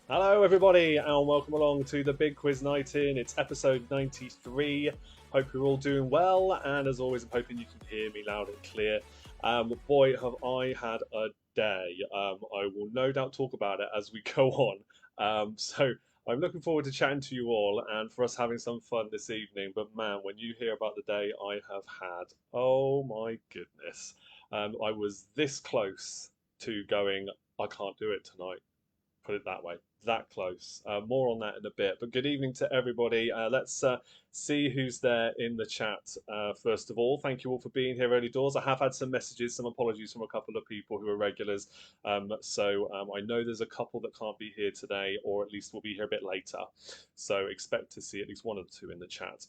Hello, everybody, and welcome along to the Big Quiz Night In. It's episode 93. Hope you're all doing well, and as always, I'm hoping you can hear me loud and clear. Boy, have I had a day. I will no doubt talk about it as we go on. So I'm looking forward to chatting to you all and for us having some fun this evening. But man, when you hear about the day I have had, oh my goodness. I was this close to going, I can't do it tonight, put it that way. That close. More on that in a bit. But good evening to everybody. Let's see who's there in the chat. First of all, thank you all for being here early doors. I have had some messages, some apologies from a couple of people who are regulars. I know there's a couple that can't be here today, or at least will be here a bit later. So expect to see at least one or two in the chat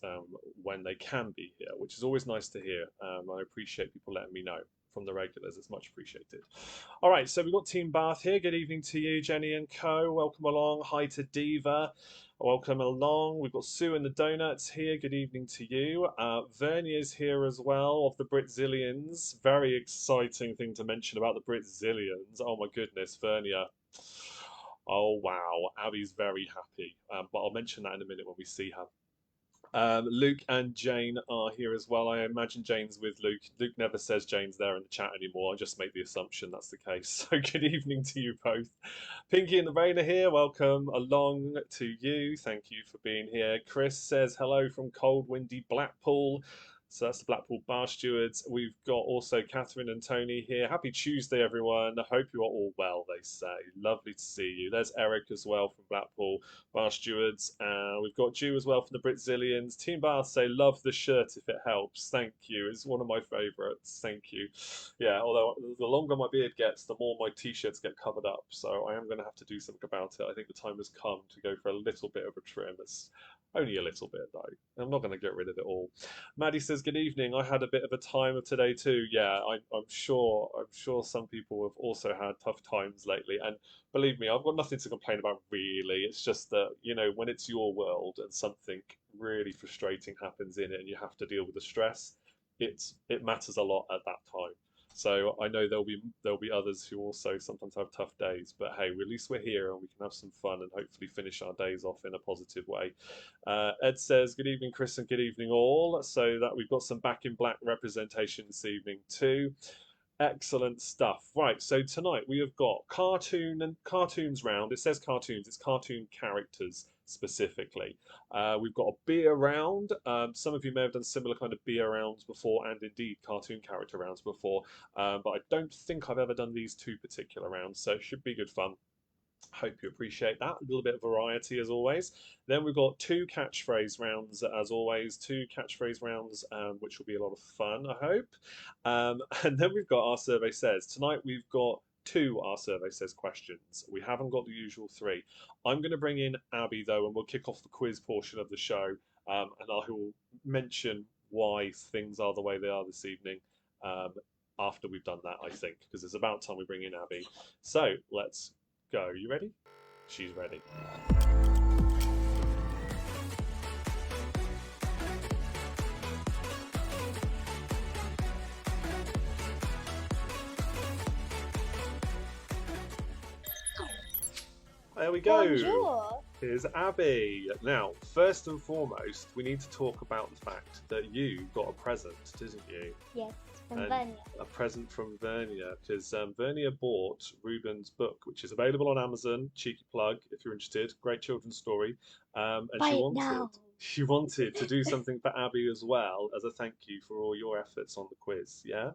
when they can be here, which is always nice to hear. I appreciate people letting me know from the regulars. It's much appreciated. All right, so we've got Team Bath here. Good evening to you, Jenny and Co. Welcome along. Hi to Diva. Welcome along. We've got Sue and the Donuts here. Good evening to you. Vernia's here as well of the Britzillions. Very exciting thing to mention about the Britzillions. Oh my goodness, Vernia. Oh wow, Abby's very happy. But I'll mention that in a minute when we see her. Luke and Jane are here as well. I imagine Jane's with Luke. Luke never says Jane's there in the chat anymore. I just make the assumption that's the case. So good evening to you both. Pinky and the Rain are here. Welcome along to you. Thank you for being here. Chris says hello from cold, windy Blackpool. So that's the Blackpool Bar Stewards. We've got also Catherine and Tony here. Happy Tuesday, everyone. I hope you are all well, they say. Lovely to see you. There's Eric as well from Blackpool Bar Stewards. We've got Jew as well from the Britzillians. Team Bath say, love the shirt if it helps. Thank you. It's one of my favourites. Thank you. Yeah, although the longer my beard gets, the more my t-shirts get covered up. So I am going to have to do something about it. I think the time has come to go for a little bit of a trim. It's only a little bit, though. I'm not going to get rid of it all. Maddie says, "Good evening. I had a bit of a time of today too. Yeah, I'm sure. I'm sure some people have also had tough times lately. And believe me, I've got nothing to complain about really. It's just that when it's your world and something really frustrating happens in it, and you have to deal with the stress, it matters a lot at that time. So I know there'll be others who also sometimes have tough days, but hey, at least we're here and we can have some fun and hopefully finish our days off in a positive way. Ed says, good evening, Chris, and good evening all. So that we've got some Back in Black representation this evening too. Excellent stuff. Right, so tonight we have got cartoons round. It says cartoons, it's cartoon characters specifically. We've got a beer round. Some of you may have done similar kind of beer rounds before, and indeed cartoon character rounds before. But I don't think I've ever done these two particular rounds, so it should be good fun. Hope you appreciate that. A little bit of variety as always. Then we've got two catchphrase rounds as always. Two catchphrase rounds, which will be a lot of fun, I hope. And then we've got Our Survey Says. Tonight we've got two Our Survey Says questions. We haven't got the usual three. I'm going to bring in Abby though, and we'll kick off the quiz portion of the show. And I will mention why things are the way they are this evening. After we've done that, I think, because it's about time we bring in Abby. So let's go. You ready? She's ready. There we go. Bonjour. Here's Abby. Now, first and foremost, we need to talk about the fact that you got a present, didn't you? Yes, from Vernia. A present from Vernia, because Vernia bought Ruben's book, which is available on Amazon. Cheeky plug, if you're interested. Great children's story. And Buy it now. she wanted to do something for Abby as well as a thank you for all your efforts on the quiz. Yeah.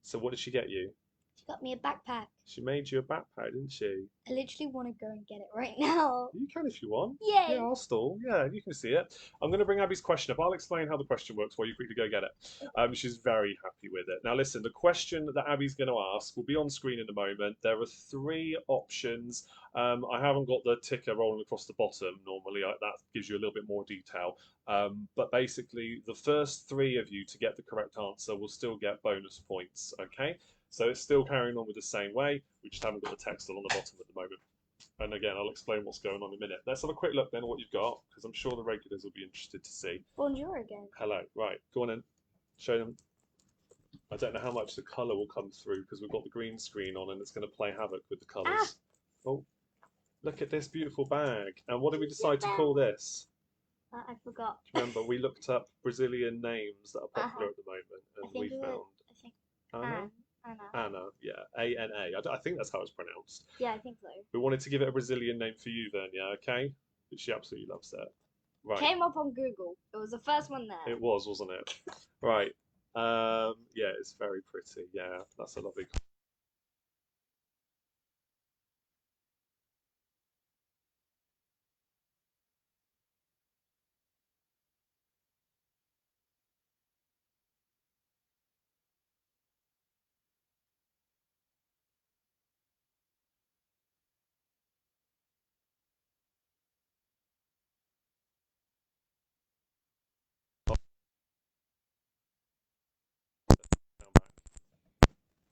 So what did she get you? She got me a backpack. She made you a backpack, didn't she? I literally want to go and get it right now. You can if you want. Yay! Yeah, I'll stall. Yeah, you can see it. I'm going to bring Abby's question up. I'll explain how the question works while you're free to go get it. She's very happy with it. Now, listen, the question that Abby's going to ask will be on screen in a moment. There are three options. I haven't got the ticker rolling across the bottom. Normally, that gives you a little bit more detail. But basically, the first three of you to get the correct answer will still get bonus points, okay? So it's still carrying on with the same way. We just haven't got the text on the bottom at the moment. And again, I'll explain what's going on in a minute. Let's have a quick look then at what you've got, because I'm sure the regulars will be interested to see. Bonjour again. Hello. Right, go on in. Show them. I don't know how much the colour will come through, because we've got the green screen on and it's going to play havoc with the colours. Ah. Oh, Look at this beautiful bag. And what did we decide to call this? I forgot. Remember, we looked up Brazilian names that are popular Uh-huh. at the moment, I and think we it found was. I think Anna. Anna. Anna, yeah, A-N-A. I think that's how it's pronounced. Yeah, I think so. We wanted to give it a Brazilian name for you, Vernia, okay? But she absolutely loves that. Right. Came up on Google. It was the first one there. It was, wasn't it? Right. Yeah, it's very pretty. Yeah, that's a lovely.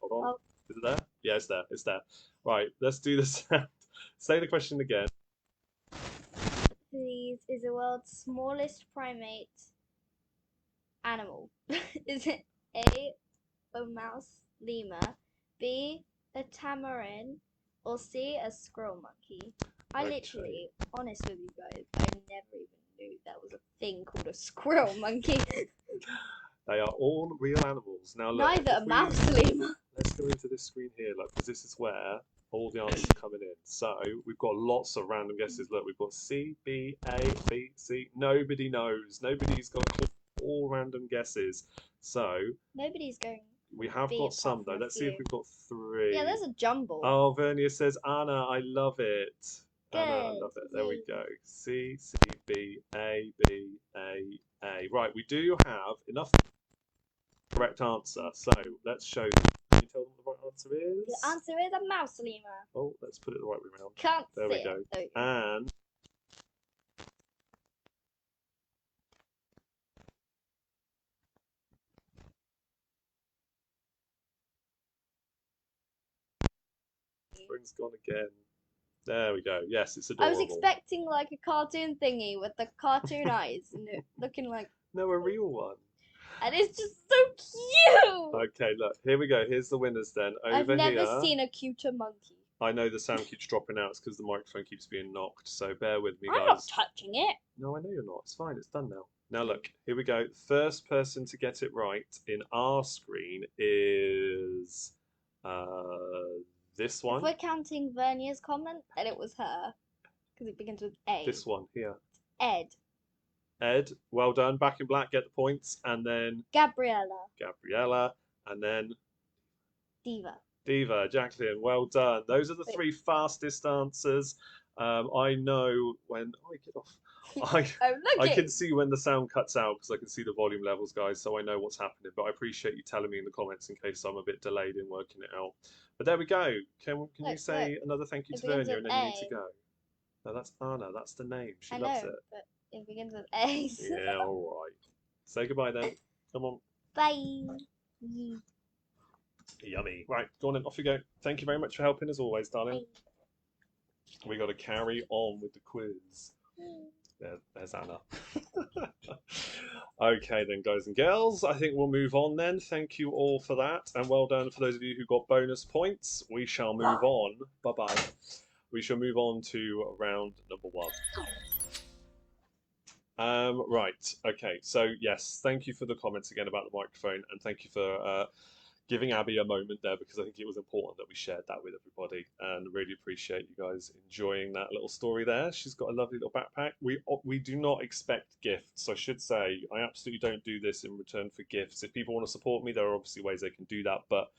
Hold on. Oh, Is it there? Yeah, it's there. It's there. Right, let's do this. Say the question again. please, is the world's smallest primate animal? Is it A mouse lemur, B a tamarin, or C a squirrel monkey? I Okay. literally, honest with you guys, I never even knew there was a thing called a squirrel monkey. They are all real animals. Now look. Neither a mouse lemur. Let's go into this screen here, look, because this is where all the answers are coming in. So we've got lots of random guesses. Look, we've got C, B, A, B, C. Nobody knows. Nobody's got all random guesses. So Nobody's going. we have B got apart some though. from a Let's see if few. we've got three. Yeah, there's a jumble. Oh, Vernia says Anna, I love it. Anna, I Good. love it. There we Yay. go. C, C, B, A, B, A, A. Right, we do have enough correct answer. So let's show them. Can you tell them the right answer is? The answer is a mouse lemur. Oh, let's put it the right way around. Can't There see we go. it. There we go. And spring's gone again. There we go. Yes, it's I was adorable. expecting like a cartoon thingy with the cartoon eyes and it looking like. No, a real one. And it's just so cute! Okay, look, here we go. Here's the winners then. Over I've never here, seen a cuter monkey. I know the sound keeps dropping out. It's because the microphone keeps being knocked. So bear with me, I'm guys. not touching it. No, I know you're not. It's fine. It's done now. Now look, here we go. First person to get it right in our screen is this If one. we're counting Vernia's comment, then it was her. Because it begins with A. This one here. Ed. Ed, well done. Back in black, get the points. And then Gabriella. Gabriella. And then Diva. Diva. Jacqueline, well done. Those are the three fastest answers. I know when. Oh, get off. I can see when the sound cuts out because I can see the volume levels, guys, so I know what's happening. But I appreciate you telling me in the comments in case I'm a bit delayed in working it out. But there we go. Can you say another thank you to Vernia and then you need to go? No, that's Anna. That's the name. She loves it. But it begins with A. Yeah, all right. Say goodbye then. Come on. Bye. Yummy. Right, go on then. Off you go. Thank you very much for helping as always, darling. Bye. We got to carry on with the quiz. There's Anna. Okay then, guys and girls, I think we'll move on then. Thank you all for that, and well done for those of you who got bonus points. We shall move on. Bye-bye. We shall move on to round number 1. Right, okay, so yes, thank you for the comments again about the microphone, and thank you for giving Abby a moment there because I think it was important that we shared that with everybody, and really appreciate you guys enjoying that little story there. She's got a lovely little backpack. We do not expect gifts. I should say I absolutely don't do this in return for gifts. If people want to support me, there are obviously ways they can do that, but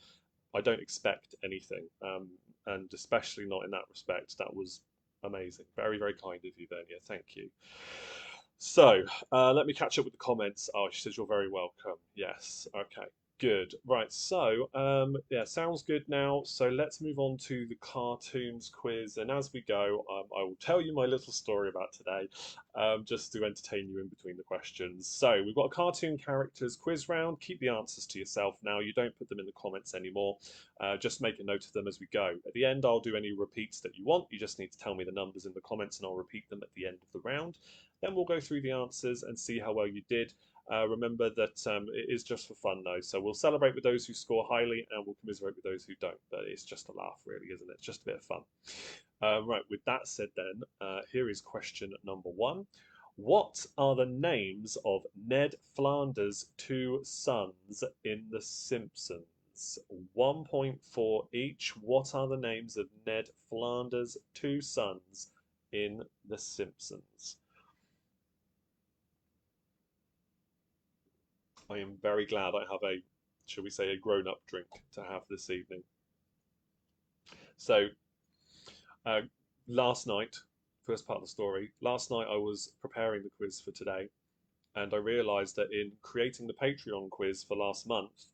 I don't expect anything, and especially not in that respect. That was amazing. Very, very kind of you, Vernia. Thank you. So let me catch up with the comments. Oh, she says you're very welcome. Yes. Okay. Good. Right. So yeah, sounds good now. So let's move on to the cartoons quiz. And as we go, I will tell you my little story about today, just to entertain you in between the questions. So we've got a cartoon characters quiz round. Keep the answers to yourself now. You don't put them in the comments anymore. Just make a note of them as we go. At the end, I'll do any repeats that you want. You just need to tell me the numbers in the comments and I'll repeat them at the end of the round. Then we'll go through the answers and see how well you did. Remember that it is just for fun, though. So we'll celebrate with those who score highly and we'll commiserate with those who don't. But it's just a laugh, really, isn't it? It's just a bit of fun. Right, with that said, then, here is question number one. What are the names of Ned Flanders' two sons in The Simpsons? 1 point for each. What are the names of Ned Flanders' two sons in The Simpsons? I am very glad I have a, shall we say, a grown-up drink to have this evening. So, uh, last night, first part of the story, last night I was preparing the quiz for today, and I realised that in creating the Patreon quiz for last month,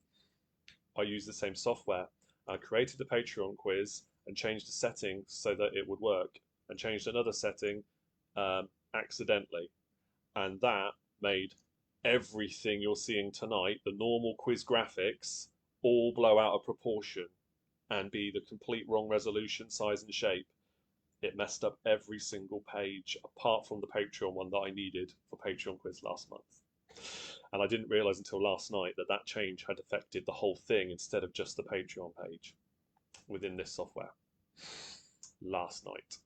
I used the same software. I created the Patreon quiz and changed the setting so that it would work, and changed another setting accidentally, and that made everything you're seeing tonight, the normal quiz graphics, all blow out of proportion and be the complete wrong resolution, size, and shape. It messed up every single page apart from the Patreon one that I needed for Patreon quiz last month. And I didn't realize until last night that that change had affected the whole thing instead of just the Patreon page within this software. Last night.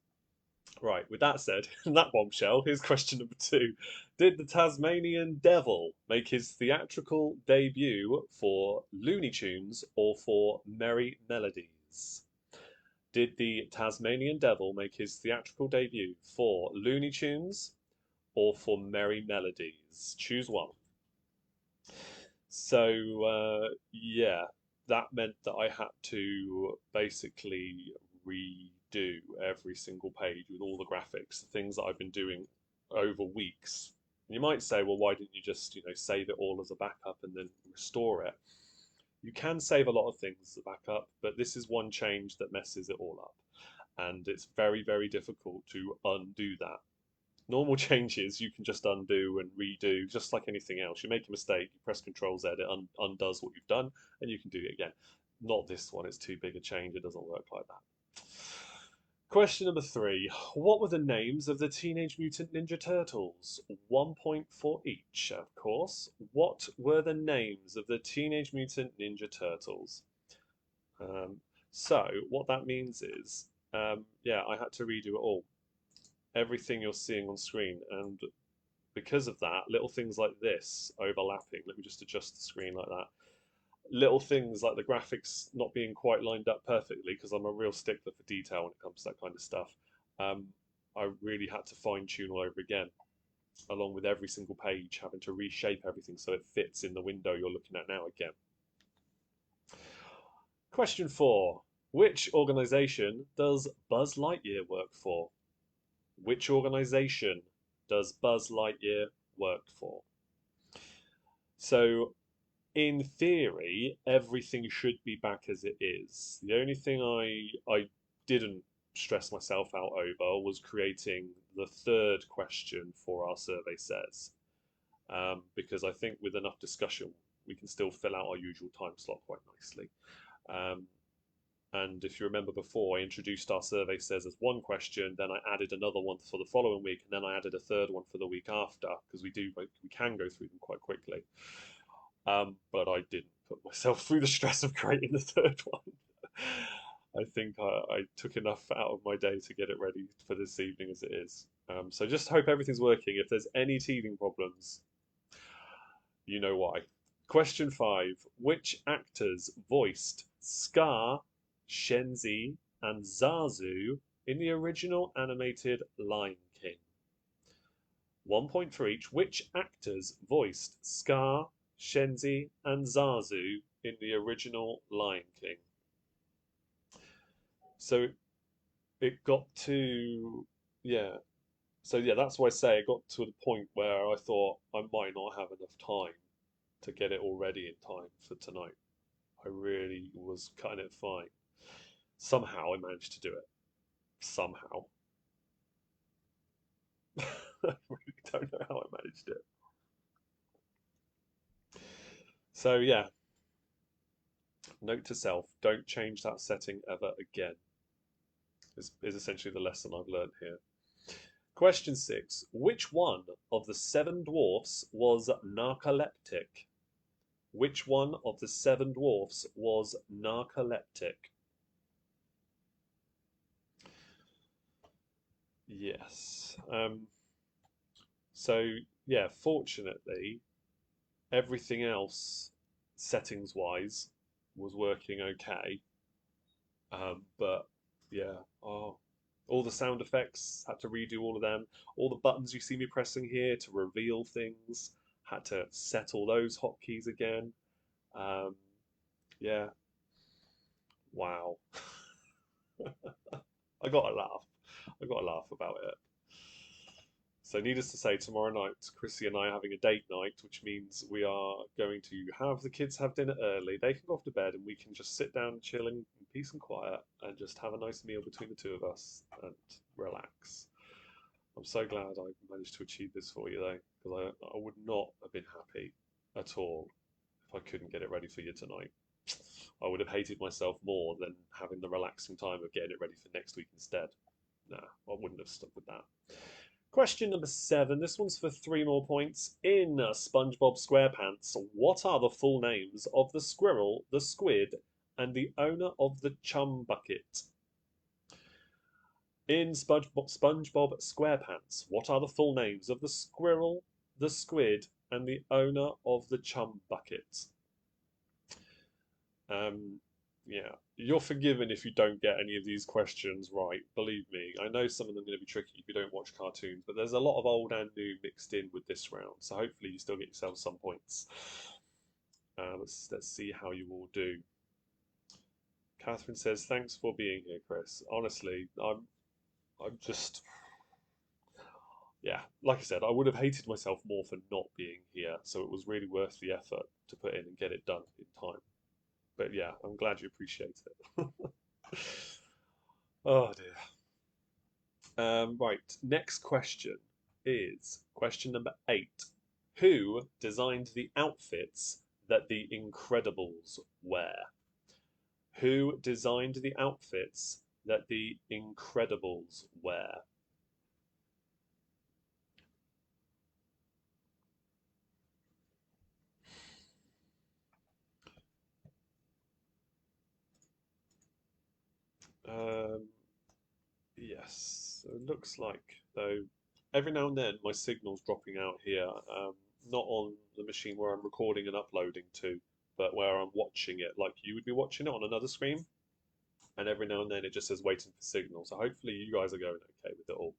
Right, with that said, that bombshell, here's question number two. Did the Tasmanian Devil make his theatrical debut for Looney Tunes or for Merry Melodies? Did the Tasmanian Devil make his theatrical debut for Looney Tunes or for Merry Melodies? Choose one. So, yeah, that meant that I had to basically redo every single page with all the graphics, the things that I've been doing over weeks. You might say, well, why didn't you just, save it all as a backup and then restore it? You can save a lot of things as a backup, but this is one change that messes it all up. And it's very, very difficult to undo that. Normal changes you can just undo and redo, just like anything else. You make a mistake, you press Control Z, it undoes what you've done, and you can do it again. Not this one, it's too big a change, it doesn't work like that. Question number three. What were the names of the Teenage Mutant Ninja Turtles? 1 point for each, of course. What were the names of the Teenage Mutant Ninja Turtles? So, what that means is, yeah, I had to redo it all. Everything you're seeing on screen, and because of that, little things like this overlapping. Let me just adjust the screen like that. Little things like the graphics not being quite lined up perfectly, because I'm a real stickler for detail when it comes to that kind of stuff. I really had to fine tune all over again, along with every single page having to reshape everything so it fits in the window you're looking at now again. Question four. Which organization does Buzz Lightyear work for? Which organization does Buzz Lightyear work for? So, in theory, everything should be back as it is. The only thing I didn't stress myself out over was creating the third question for our survey says. Because I think with enough discussion, we can still fill out our usual time slot quite nicely. And if you remember before, I introduced our survey says as one question, then I added another one for the following week, and then I added a third one for the week after, because we can go through them quite quickly. But I didn't put myself through the stress of creating the third one. I think I took enough out of my day to get it ready for this evening as it is. So just hope everything's working. If there's any teething problems, you know why. Question five. Which actors voiced Scar, Shenzi, and Zazu in the original animated Lion King? 1 point for each. Which actors voiced Scar, Shenzi, and Zazu in the original Lion King? So it got to, yeah. So yeah, that's why I say it got to the point where I thought I might not have enough time to get it all ready in time for tonight. I really was cutting it fine. Somehow I managed to do it. Somehow. I really don't know how I managed it. So yeah, note to self, don't change that setting ever again. Is essentially the lesson I've learned here. Question 6. Which one of the seven dwarfs was narcoleptic? Which one of the seven dwarfs was narcoleptic? Yes. So, yeah, fortunately, everything else, settings-wise, was working okay. But, yeah, all the sound effects, had to redo all of them. All the buttons you see me pressing here to reveal things, had to set all those hotkeys again. Um, yeah, wow. I got to laugh. I got to laugh about it. So, needless to say, tomorrow night, Chrissy and I are having a date night, which means we are going to have the kids have dinner early. They can go off to bed, and we can just sit down, chilling in peace and quiet, and just have a nice meal between the two of us and relax. I'm so glad I managed to achieve this for you, though, because I would not have been happy at all if I couldn't get it ready for you tonight. I would have hated myself more than having the relaxing time of getting it ready for next week instead. Nah, I wouldn't have stuck with that. Question number 7. This one's for 3 more points. In SpongeBob SquarePants, what are the full names of the squirrel, the squid, and the owner of the chum bucket? In SpongeBob SquarePants, what are the full names of the squirrel, the squid, and the owner of the chum bucket? Yeah, you're forgiven if you don't get any of these questions right. Believe me, I know some of them are going to be tricky if you don't watch cartoons, but there's a lot of old and new mixed in with this round, so hopefully you still get yourself some points. Let's see how you all do. Catherine says, "Thanks for being here, Chris. Honestly, I'm just, yeah, like I said, I would have hated myself more for not being here, so it was really worth the effort to put in and get it done in time. But yeah, I'm glad you appreciate it." Oh dear. Right, next question is question number 8. Who designed the outfits that the Incredibles wear? Who designed the outfits that the Incredibles wear? Um, yes, so it looks like, though, every now and then my signal's dropping out here. Not on the machine where I'm recording and uploading to, but where I'm watching it, like you would be watching it on another screen. And every now and then it just says waiting for signal. So hopefully you guys are going okay with it all.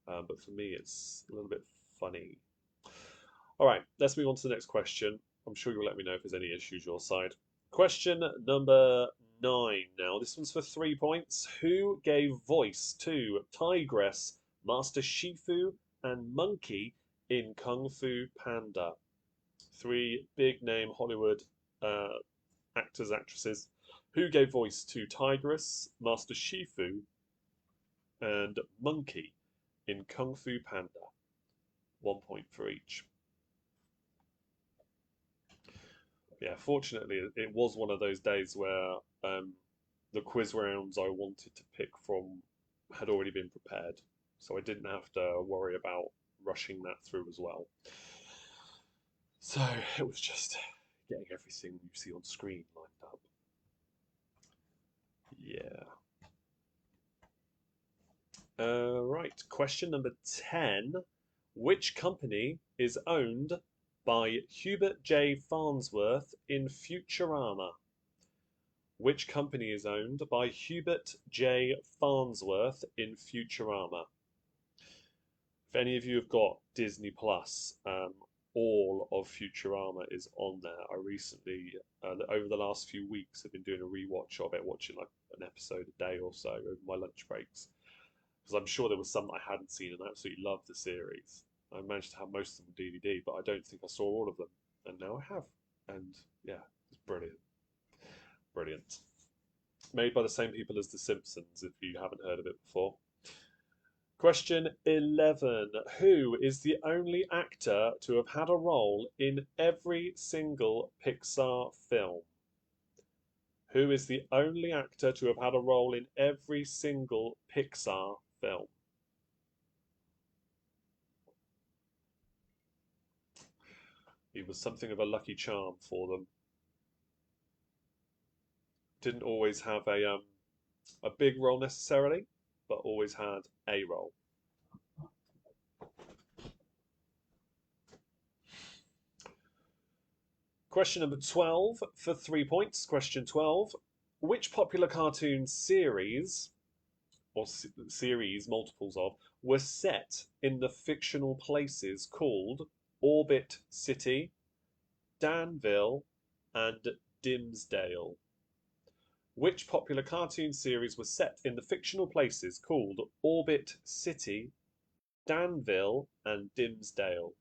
But for me, it's a little bit funny. All right, let's move on to the next question. I'm sure you'll let me know if there's any issues your side. Question number 9 now. This one's for 3 points. Who gave voice to Tigress, Master Shifu, and Monkey in Kung Fu Panda? 3 big name Hollywood actors, actresses. Who gave voice to Tigress, Master Shifu, and Monkey in Kung Fu Panda? 1 point for each. Yeah, fortunately, it was one of those days where the quiz rounds I wanted to pick from had already been prepared, so I didn't have to worry about rushing that through as well. So it was just getting everything you see on screen lined up. Yeah. Right, question number 10. Which company is owned by Hubert J. Farnsworth in Futurama? Which company is owned by Hubert J. Farnsworth in Futurama? If any of you have got Disney Plus, all of Futurama is on there. I recently, over the last few weeks, have been doing a rewatch of it, watching like an episode a day or so over my lunch breaks. Because I'm sure there was some I hadn't seen and I absolutely loved the series. I managed to have most of them on DVD, but I don't think I saw all of them. And now I have. And yeah, it's brilliant. Brilliant. Made by the same people as The Simpsons, if you haven't heard of it before. Question 11. Who is the only actor to have had a role in every single Pixar film? Who is the only actor to have had a role in every single Pixar film? He was something of a lucky charm for them. Didn't always have a big role necessarily, but always had a role. Question number 12 for 3 points. Question 12. Which popular cartoon series, or series, multiples of, were set in the fictional places called Orbit City, Danville, and Dimsdale? Which popular cartoon series was set in the fictional places called Orbit City, Danville, and Dimsdale?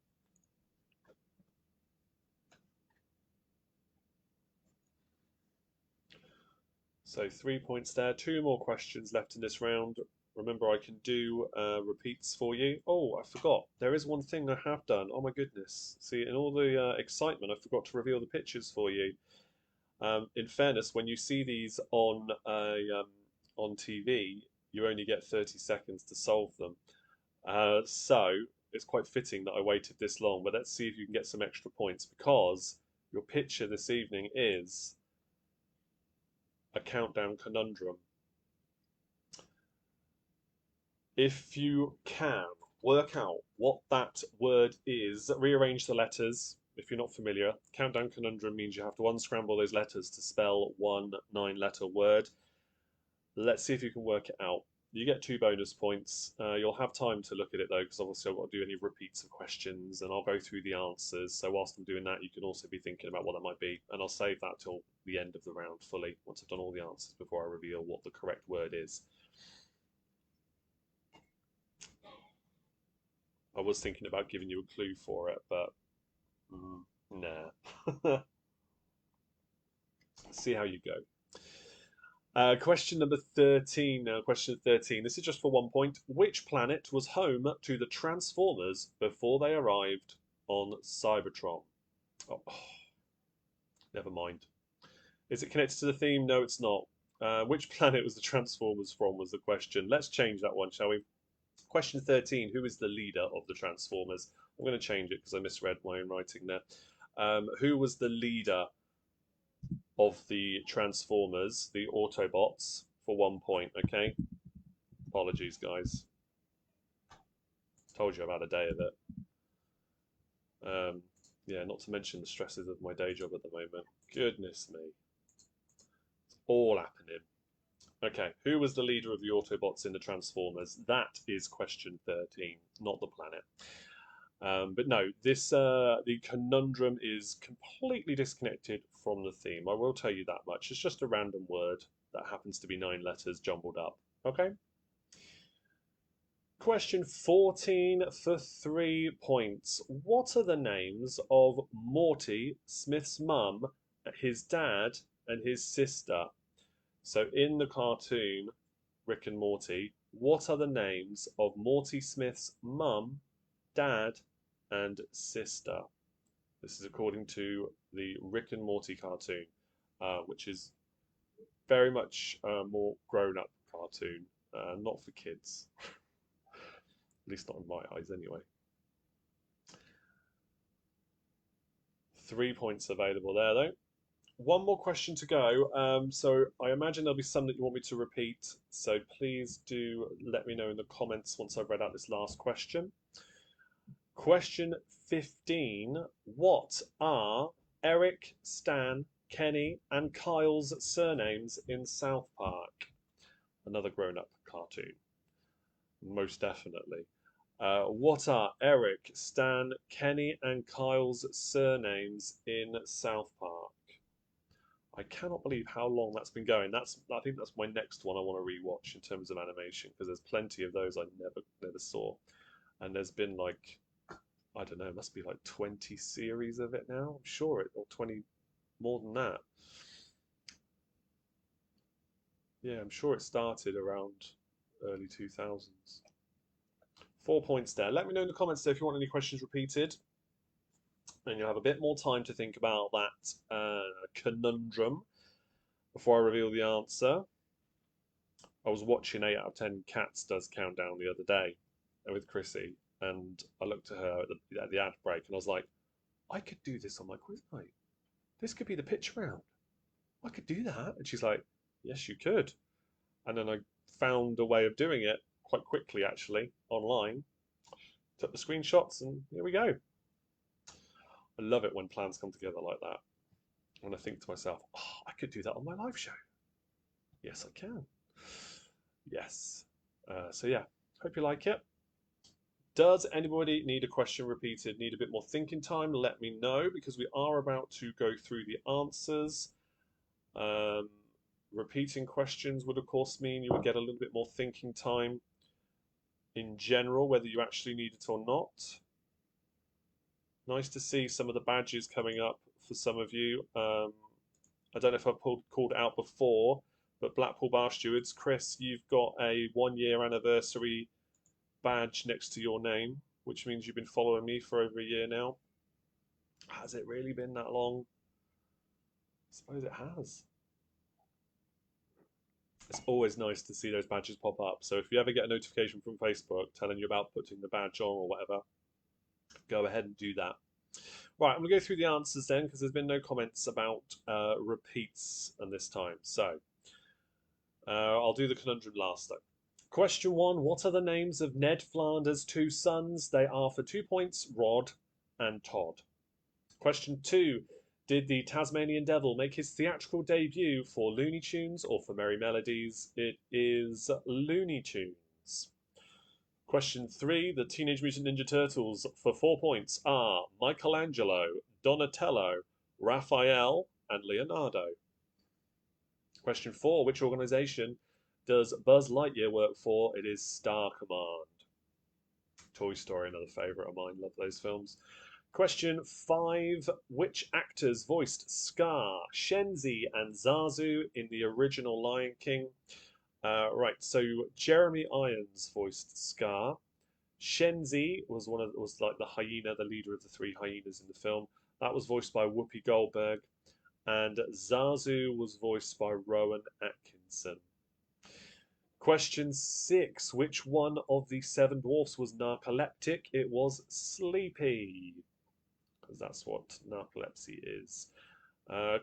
So 3 points there. 2 more questions left in this round. Remember, I can do repeats for you. Oh, I forgot. There is one thing I have done. Oh my goodness. See, in all the excitement, I forgot to reveal the pictures for you. In fairness, when you see these on TV, you only get 30 seconds to solve them. So it's quite fitting that I waited this long. But let's see if you can get some extra points, because your picture this evening is a countdown conundrum. If you can work out what that word is, rearrange the letters. If you're not familiar, countdown conundrum means you have to unscramble those letters to spell one 9-letter word. Let's see if you can work it out. You get 2 bonus points. You'll have time to look at it though, because obviously I've got to do any repeats of questions and I'll go through the answers. So whilst I'm doing that, you can also be thinking about what that might be, and I'll save that till the end of the round fully, once I've done all the answers, before I reveal what the correct word is. I was thinking about giving you a clue for it, but nah. See how you go. Question number 13 now. Question 13. This is just for 1 point. Which planet was home to the Transformers before they arrived on Cybertron? Oh, never mind. Is it connected to the theme? No, it's not. Which planet was the Transformers from was the question. Let's change that one, shall we? Question 13. Who is the leader of the Transformers? I'm going to change it because I misread my own writing there. Who was the leader of the Transformers, the Autobots, for 1 point, okay? Apologies, guys. Told you I've had a day of it. Yeah, not to mention the stresses of my day job at the moment. Goodness me. It's all happening. Okay, who was the leader of the Autobots in the Transformers? That is question 13, not the planet. But no, this the conundrum is completely disconnected from the theme. I will tell you that much. It's just a random word that happens to be 9 letters jumbled up. Okay? Question 14 for 3 points. What are the names of Morty, Smith's mum, his dad, and his sister? So in the cartoon, Rick and Morty, what are the names of Morty Smith's mum, dad, and sister? This is according to the Rick and Morty cartoon, which is very much a more grown-up cartoon, not for kids. At least not in my eyes, anyway. 3 points available there, though. 1 more question to go. So I imagine there'll be some that you want me to repeat. So please do let me know in the comments once I've read out this last question. Question 15. What are Eric, Stan, Kenny, and Kyle's surnames in South Park? Another grown-up cartoon. Most definitely. What are Eric, Stan, Kenny, and Kyle's surnames in South Park? I cannot believe how long that's been going. I think that's my next one I want to rewatch in terms of animation, because there's plenty of those I never saw, and there's been like, I don't know, it must be like 20 series of it now. I'm sure it, or 20 more than that. Yeah, I'm sure it started around early 2000s. 4 points there. Let me know in the comments if you want any questions repeated, and you'll have a bit more time to think about that conundrum before I reveal the answer. I was watching 8 out of 10 Cats Does Countdown the other day with Chrissy, and I looked at her at the ad break and I was like, I could do this on my quiz night. This could be the pitch round. I could do that. And she's like, yes, you could. And then I found a way of doing it quite quickly, actually, online. Took the screenshots, and here we go. I love it when plans come together like that. And I think to myself, oh, I could do that on my live show. Yes, I can. Yes. So yeah, hope you like it. Does anybody need a question repeated, need a bit more thinking time? Let me know, because we are about to go through the answers. Repeating questions would, of course, mean you would get a little bit more thinking time in general, whether you actually need it or not. Nice to see some of the badges coming up for some of you. I don't know if I've called it out before, but Blackpool Bar Stewards, Chris, you've got a 1-year anniversary badge next to your name, which means you've been following me for over a year now. Has it really been that long? I suppose it has. It's always nice to see those badges pop up. So if you ever get a notification from Facebook telling you about putting the badge on or whatever, go ahead and do that. Right, I'm going to go through the answers then, because there's been no comments about repeats on this time. So I'll do the conundrum last though. Question 1, what are the names of Ned Flanders' 2 sons? They are, for 2 points, Rod and Todd. Question 2, did the Tasmanian Devil make his theatrical debut for Looney Tunes or for Merry Melodies? It is Looney Tunes. Question 3, the Teenage Mutant Ninja Turtles, for 4 points, are Michelangelo, Donatello, Raphael, and Leonardo. Question 4, which organization does Buzz Lightyear work for? It is Star Command. Toy Story, another favorite of mine. Love those films. Question 5, which actors voiced Scar, Shenzi, and Zazu in the original Lion King? Right, so Jeremy Irons voiced Scar. Shenzi was like the hyena, the leader of the 3 hyenas in the film. That was voiced by Whoopi Goldberg. And Zazu was voiced by Rowan Atkinson. Question 6. Which one of the 7 dwarfs was narcoleptic? It was Sleepy, because that's what narcolepsy is.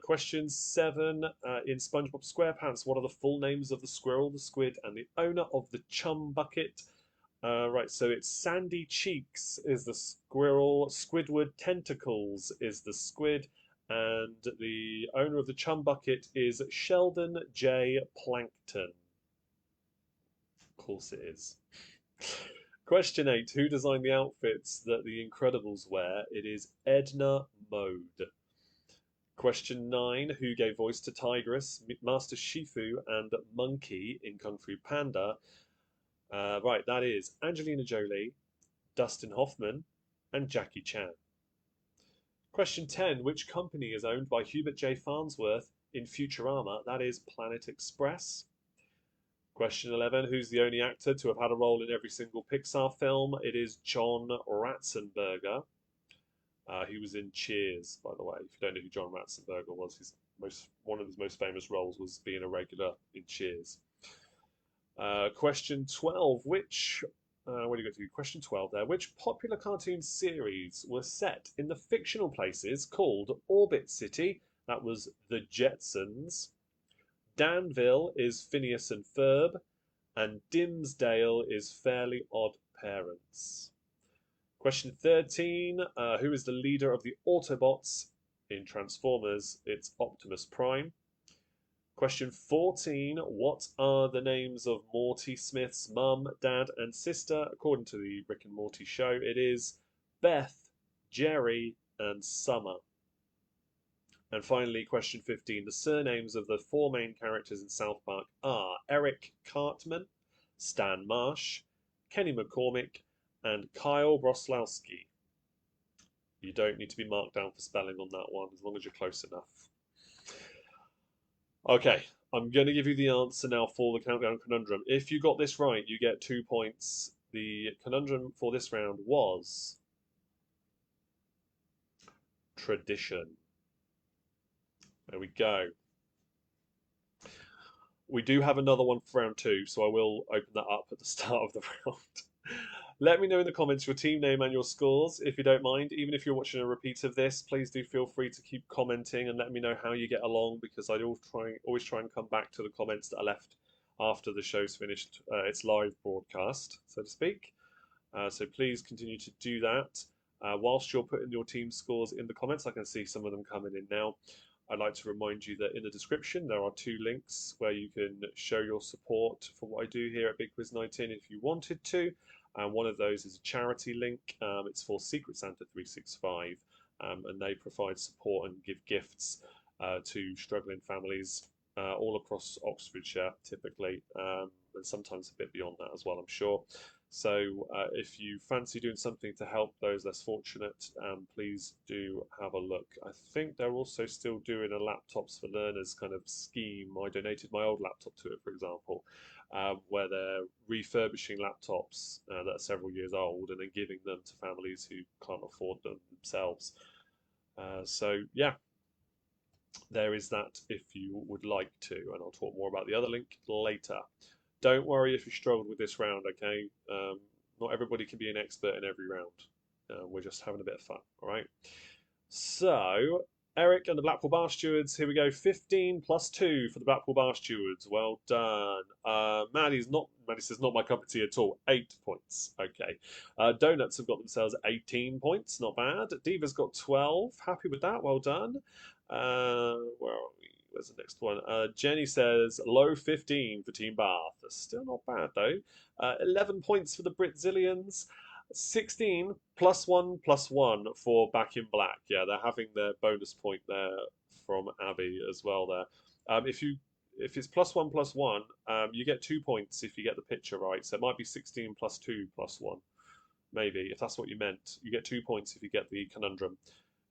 Question 7. In SpongeBob SquarePants, what are the full names of the squirrel, the squid, and the owner of the chum bucket? Right, so it's Sandy Cheeks is the squirrel, Squidward Tentacles is the squid, and the owner of the chum bucket is Sheldon J. Plankton. Of course it is. Question 8. Who designed the outfits that the Incredibles wear? It is Edna Mode. Question 9. Who gave voice to Tigress, Master Shifu, and Monkey in Kung Fu Panda? Right, that is Angelina Jolie, Dustin Hoffman, and Jackie Chan. Question 10. Which company is owned by Hubert J. Farnsworth in Futurama? That is Planet Express. Question 11. Who's the only actor to have had a role in every single Pixar film? It is John Ratzenberger. He was in Cheers, by the way. If you don't know who John Ratzenberger was, one of his most famous roles was being a regular in Cheers. Question 12. What do you go to? Question 12 there. Which popular cartoon series was set in the fictional places called Orbit City? That was The Jetsons. Danville is Phineas and Ferb. And Dimmsdale is Fairly Odd Parents. Question 13. Who is the leader of the Autobots in Transformers? It's Optimus Prime. Question 14. What are the names of Morty Smith's mum, dad, and sister according to the Rick and Morty show? It is Beth, Jerry, and Summer. And finally, question 15. The surnames of the 4 main characters in South Park are Eric Cartman, Stan Marsh, Kenny McCormick, and Kyle Broslowski. You don't need to be marked down for spelling on that one, as long as you're close enough. Okay, I'm going to give you the answer now for the Countdown Conundrum. If you got this right, you get 2 points. The conundrum for this round was tradition. There we go. We do have another one for round 2, so I will open that up at the start of the round. Let me know in the comments your team name and your scores, if you don't mind. Even if you're watching a repeat of this, please do feel free to keep commenting and let me know how you get along, because I always try and come back to the comments that are left after the show's finished its live broadcast, so to speak. So please continue to do that. Whilst you're putting your team scores in the comments, I can see some of them coming in now. I'd like to remind you that in the description there are 2 links where you can show your support for what I do here at Big Quiz 19 if you wanted to. And one of those is a charity link. It's for Secret Santa 365, and they provide support and give gifts to struggling families all across Oxfordshire, typically, and sometimes a bit beyond that as well, I'm sure. So if you fancy doing something to help those less fortunate, please do have a look. I think they're also still doing a Laptops for Learners kind of scheme. I donated my old laptop to it, for example, where they're refurbishing laptops that are several years old and then giving them to families who can't afford them themselves. So yeah, there is that if you would like to, and I'll talk more about the other link later. Don't worry if you struggled with this round, okay? Not everybody can be an expert in every round. We're just having a bit of fun, all right? So, Eric and the Blackpool Bar Stewards, here we go. 15 plus 2 for the Blackpool Bar Stewards. Well done. Maddie says, not my cup of tea at all. 8 points. Okay. Donuts have got themselves 18 points. Not bad. Diva's got 12. Happy with that. Well done. Where are we? Where's the next one? Jenny says low 15 for Team Bath. That's still not bad though. 11 points for the Britzillians. 16 plus 1 plus 1 for Back in Black. Yeah, they're having their bonus point there from Abby as well there. If it's plus 1 plus 1, you get 2 points if you get the picture right. So it might be 16 plus 2 plus 1. Maybe, if that's what you meant. You get 2 points if you get the conundrum.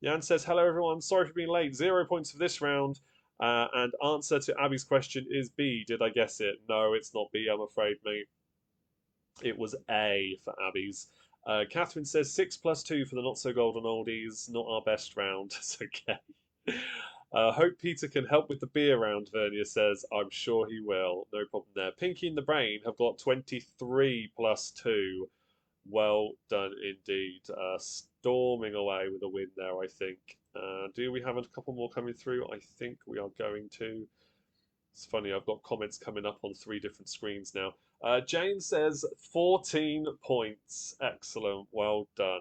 Jan says, hello everyone, sorry for being late. 0 points for this round. And answer to Abby's question is B. Did I guess it? No, it's not B, I'm afraid, mate. It was A for Abby's. Catherine says 6 plus 2 for the not so golden oldies. Not our best round. It's okay. Hope Peter can help with the beer round, Vernia says. I'm sure he will. No problem there. Pinky and the Brain have got 23 plus 2. Well done indeed. Storming away with a win there, I think. Do we have a couple more coming through? I think we are going to. It's funny, I've got comments coming up on 3 different screens now. Jane says 14 points. Excellent. Well done.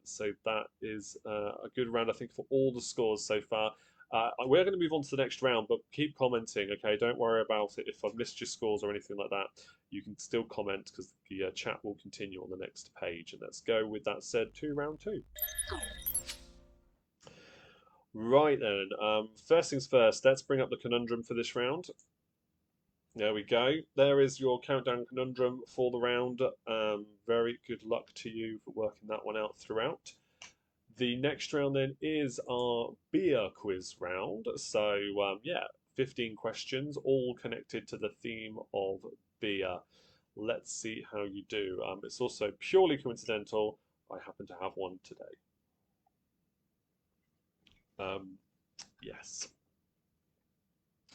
So that is a good round, I think, for all the scores so far. We're going to move on to the next round, but keep commenting, okay? Don't worry about it. If I've missed your scores or anything like that, you can still comment because the chat will continue on the next page. And let's go, with that said, to round 2. Right then, first things first, let's bring up the conundrum for this round. There we go. There is your countdown conundrum for the round. Very good luck to you for working that one out throughout. The next round then is our beer quiz round. So, yeah, 15 questions, all connected to the theme of beer. Let's see how you do. It's also purely coincidental. I happen to have one today. Yes.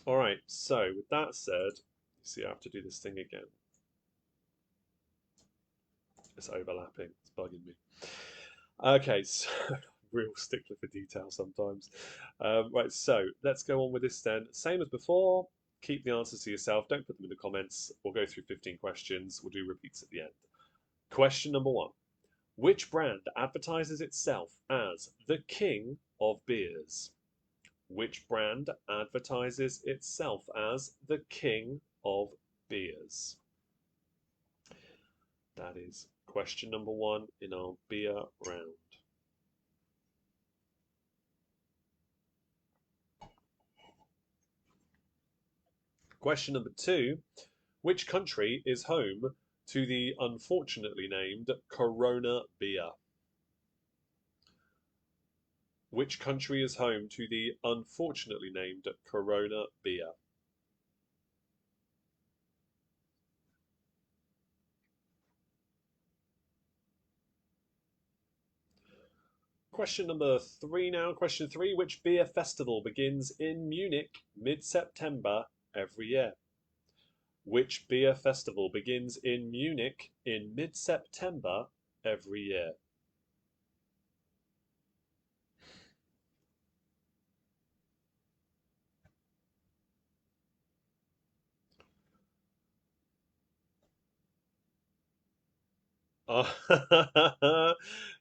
All right, so with that said, see, I have to do this thing again. It's overlapping, it's bugging me. Okay, so real stickler for detail sometimes. Right, so let's go on with this then. Same as before, keep the answers to yourself. Don't put them in the comments. We'll go through 15 questions. We'll do repeats at the end. Question number 1. Which brand advertises itself as the king of beers? Which brand advertises itself as the king of beers? That is question number 1 in our beer round. Question number 2. Which country is home to the unfortunately named Corona beer? Which country is home to the unfortunately named Corona beer? Question number 3 now. Question 3. Which beer festival begins in Munich mid-September every year? Which beer festival begins in Munich in mid-September every year?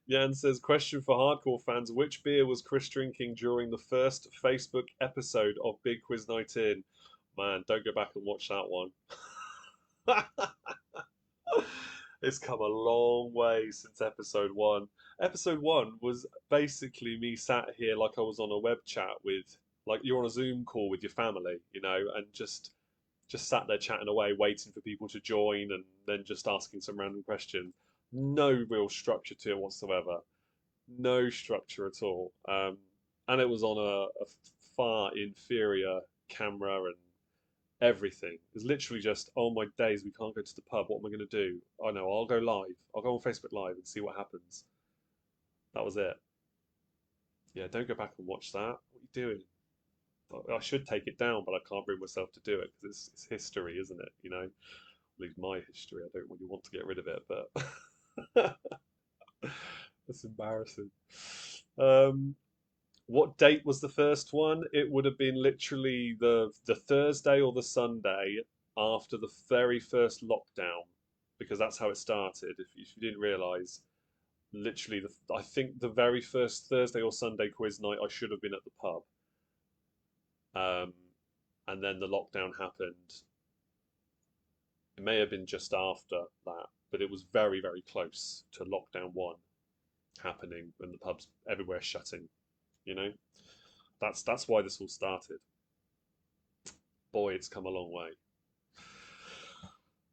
Jan says, question for hardcore fans. Which beer was Chris drinking during the first Facebook episode of Big Quiz Night In? Man, don't go back and watch that one. It's come a long way since episode one. Episode one was basically me sat here like I was on a web chat with, like you're on a Zoom call with your family, and just sat there chatting away, waiting for people to join, and then just asking some random questions. No real structure to it whatsoever. No structure at all. And it was on a far inferior camera and everything. It was literally just, oh my days, we can't go to the pub. What am I going to do? I know, I'll go live. I'll go on Facebook Live and see what happens. That was it. Yeah, don't go back and watch that. What are you doing? I should take it down, but I can't bring myself to do it because it's history, isn't it? At least my history. I don't really want to get rid of it, but that's embarrassing. What date was the first one? It would have been literally the Thursday or the Sunday after the very first lockdown, because that's how it started. If you didn't realise, literally, I think the very first Thursday or Sunday quiz night, I should have been at the pub. And then the lockdown happened. It may have been just after that, but it was very, very close to lockdown one happening when the pubs everywhere shutting. You know, that's why this all started. Boy, it's come a long way.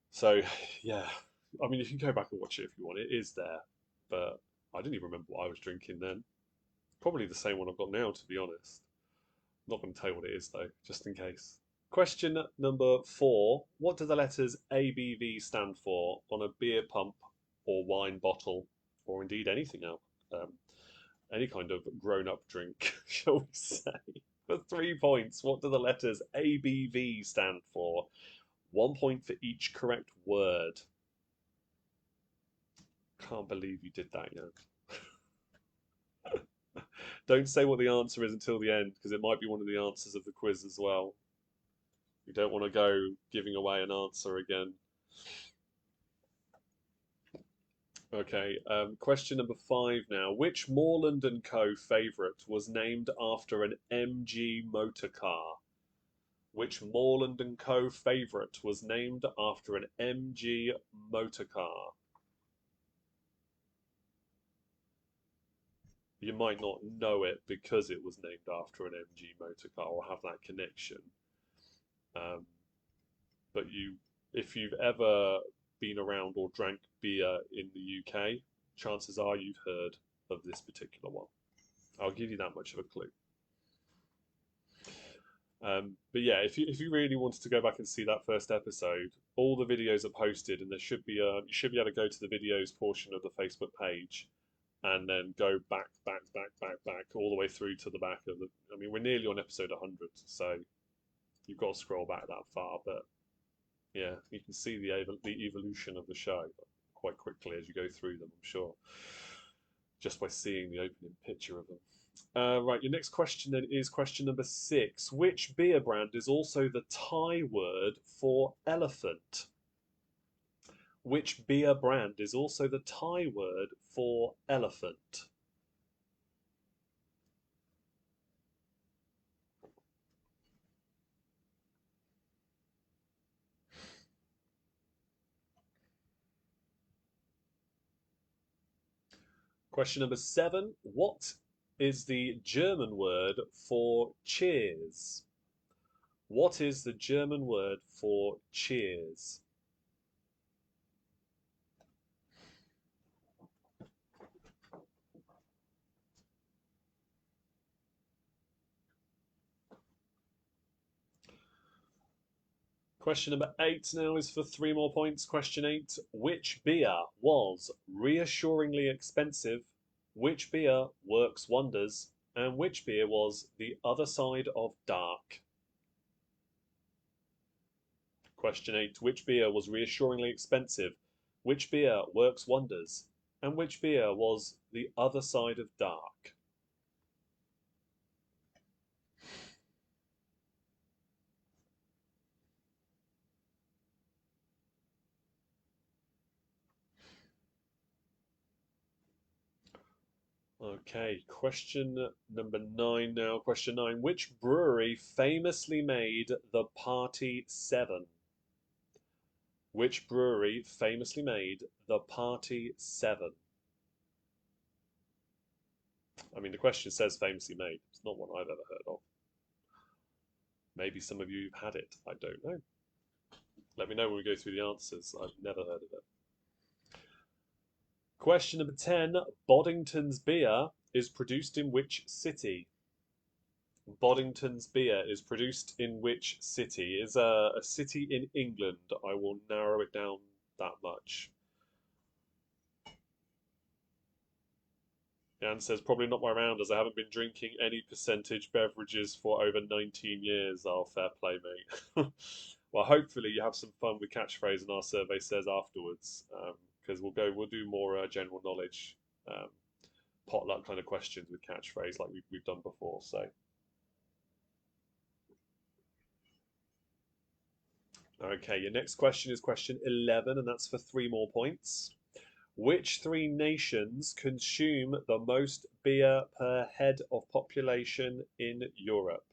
So, yeah, I mean, you can go back and watch it if you want. It is there, but I didn't even remember what I was drinking then. Probably the same one I've got now, to be honest. Not going to tell you what it is though, just in case. Question number 4. What do the letters ABV stand for on a beer pump or wine bottle, or indeed anything else? Any kind of grown-up drink, shall we say? For 3 points, what do the letters ABV stand for? 1 point for each correct word. Can't believe you did that, yeah. Don't say what the answer is until the end, because it might be one of the answers of the quiz as well. You don't want to go giving away an answer again. Okay, question number 5 now. Which Moreland & Co. favourite was named after an MG motor car? Which Moreland & Co. favourite was named after an MG motor car? You might not know it because it was named after an MG motor car or have that connection. But if you've ever been around or drank beer in the UK, chances are you've heard of this particular one. I'll give you that much of a clue. But yeah, if you really wanted to go back and see that first episode, all the videos are posted, and there should be you should be able to go to the videos portion of the Facebook page, and then go back all the way through to the back of the. I mean, we're nearly on episode 100, so you've got to scroll back that far. But yeah, you can see the evolution of the show quite quickly as you go through them, I'm sure, just by seeing the opening picture of them. Right, your next question then is question number 6. Which beer brand is also the Thai word for elephant? Which beer brand is also the Thai word for elephant? Question number 7. What is the German word for cheers? What is the German word for cheers? Question number 8 now is for 3 more points. Question 8. Which beer was reassuringly expensive? Which beer works wonders? And which beer was the other side of dark? Question 8. Which beer was reassuringly expensive? Which beer works wonders? And which beer was the other side of dark? Okay, question number 9 now. Question 9. Which brewery famously made the Party 7? Which brewery famously made the Party 7? I mean, the question says famously made. It's not one I've ever heard of. Maybe some of you have had it. I don't know. Let me know when we go through the answers. I've never heard of it. Question number 10. Boddington's beer is produced in which city? Boddington's beer is produced in which city? Is a city in England. I will narrow it down that much. Jan says, probably not my round as I haven't been drinking any percentage beverages for over 19 years. Oh, fair play, mate. Well, hopefully you have some fun with catchphrase and our survey says afterwards, because we'll do more general knowledge potluck kind of questions with catchphrase like we've done before. So, okay, your next question is question 11, and that's for 3 more points. Which 3 nations consume the most beer per head of population in Europe?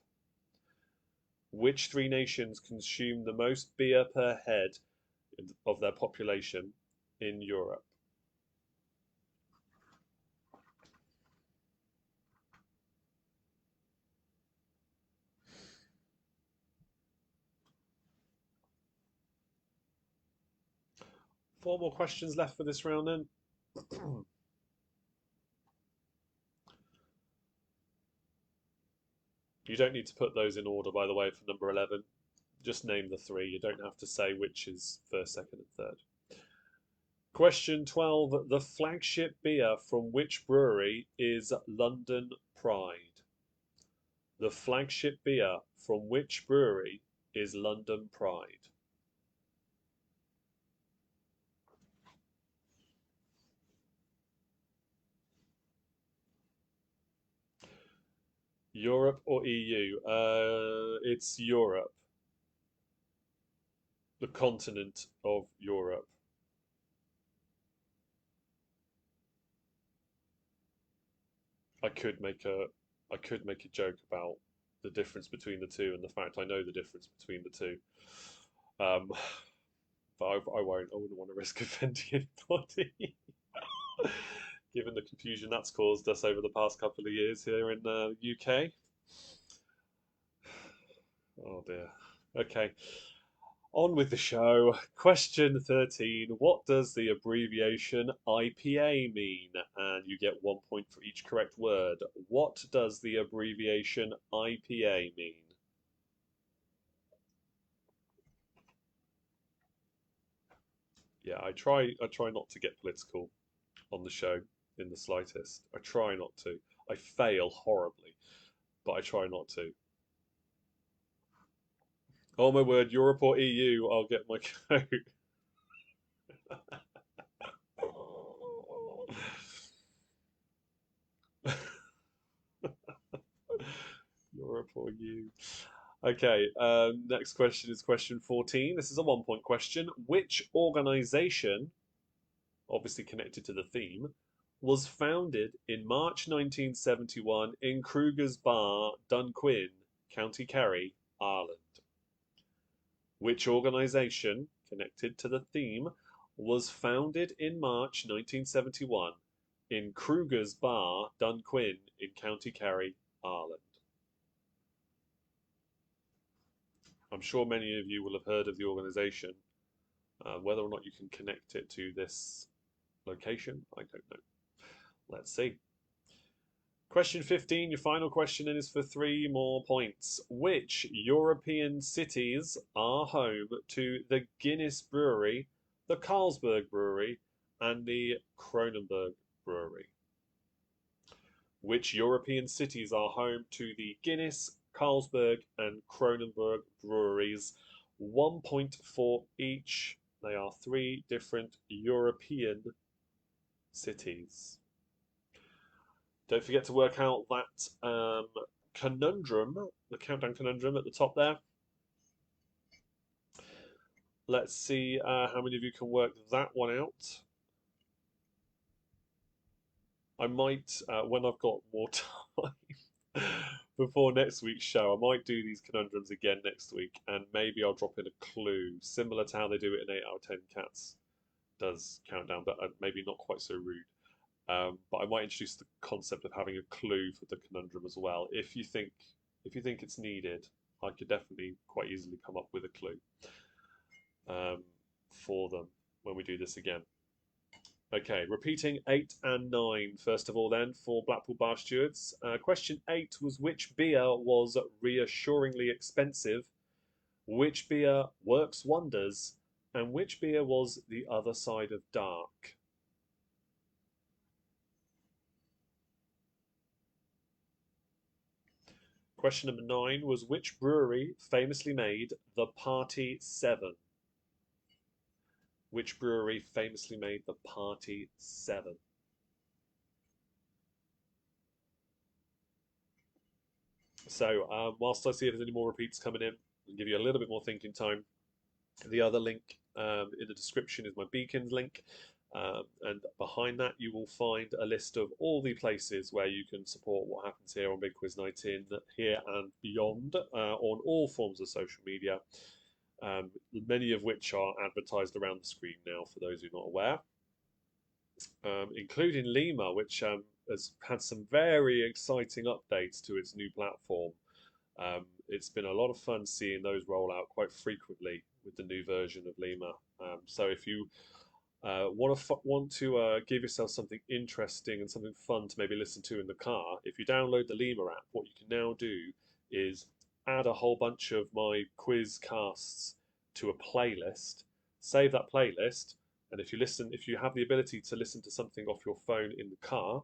Which 3 nations consume the most beer per head of their population in Europe? Four more questions left for this round then. You don't need to put those in order, by the way, for number 11. Just name the 3. You don't have to say which is first, second, and third. Question 12. The flagship beer from which brewery is London Pride? The flagship beer from which brewery is London Pride? Europe or EU? It's Europe. The continent of Europe. I could make a joke about the difference between the two and the fact I know the difference between the two. Um, but I won't. I wouldn't want to risk offending anybody. Given the confusion that's caused us over the past couple of years here in the UK. Oh dear. Okay. On with the show. Question 13. What does the abbreviation IPA mean? And you get 1 point for each correct word. What does the abbreviation IPA mean? Yeah, I try not to get political on the show in the slightest. I try not to. I fail horribly, but I try not to. Oh my word, Europe or EU, I'll get my coat. Europe or EU. Okay, next question is question 14. This is a 1 point question. Which organization, obviously connected to the theme, was founded in March 1971 in Kruger's Bar, Dunquin, County Kerry, Ireland? Which organisation, connected to the theme, was founded in March 1971 in Kruger's Bar, Dunquin, in County Kerry, Ireland? I'm sure many of you will have heard of the organisation. Whether or not you can connect it to this location, I don't know. Let's see. Question 15, your final question, and is for 3 more points. Which European cities are home to the Guinness Brewery, the Carlsberg Brewery, and the Kronenbourg Brewery? Which European cities are home to the Guinness, Carlsberg, and Kronenbourg breweries? 1 point for each. They are 3 different European cities. Don't forget to work out that conundrum, the countdown conundrum at the top there. Let's see how many of you can work that one out. I might, when I've got more time before next week's show, I might do these conundrums again next week, and maybe I'll drop in a clue, similar to how they do it in 8 out of 10 Cats does countdown, but maybe not quite so rude. But I might introduce the concept of having a clue for the conundrum as well. If you think it's needed, I could definitely quite easily come up with a clue for them when we do this again. Okay, repeating 8 and 9 first of all then for Blackpool Bar Stewards. Question 8 was which beer was reassuringly expensive, which beer works wonders, and which beer was the other side of dark? Question number 9 was which brewery famously made the Party 7? Which brewery famously made the Party 7? So, whilst I see if there's any more repeats coming in, I'll give you a little bit more thinking time. The other link in the description is my Beacons link. And behind that, you will find a list of all the places where you can support what happens here on Big Quiz Night In, here and beyond, on all forms of social media. Many of which are advertised around the screen now for those who are not aware, including Lima, which has had some very exciting updates to its new platform. It's been a lot of fun seeing those roll out quite frequently with the new version of Lima. So if you want to give yourself something interesting and something fun to maybe listen to in the car, if you download the Lima app, what you can now do is add a whole bunch of my quiz casts to a playlist, save that playlist, and if you have the ability to listen to something off your phone in the car,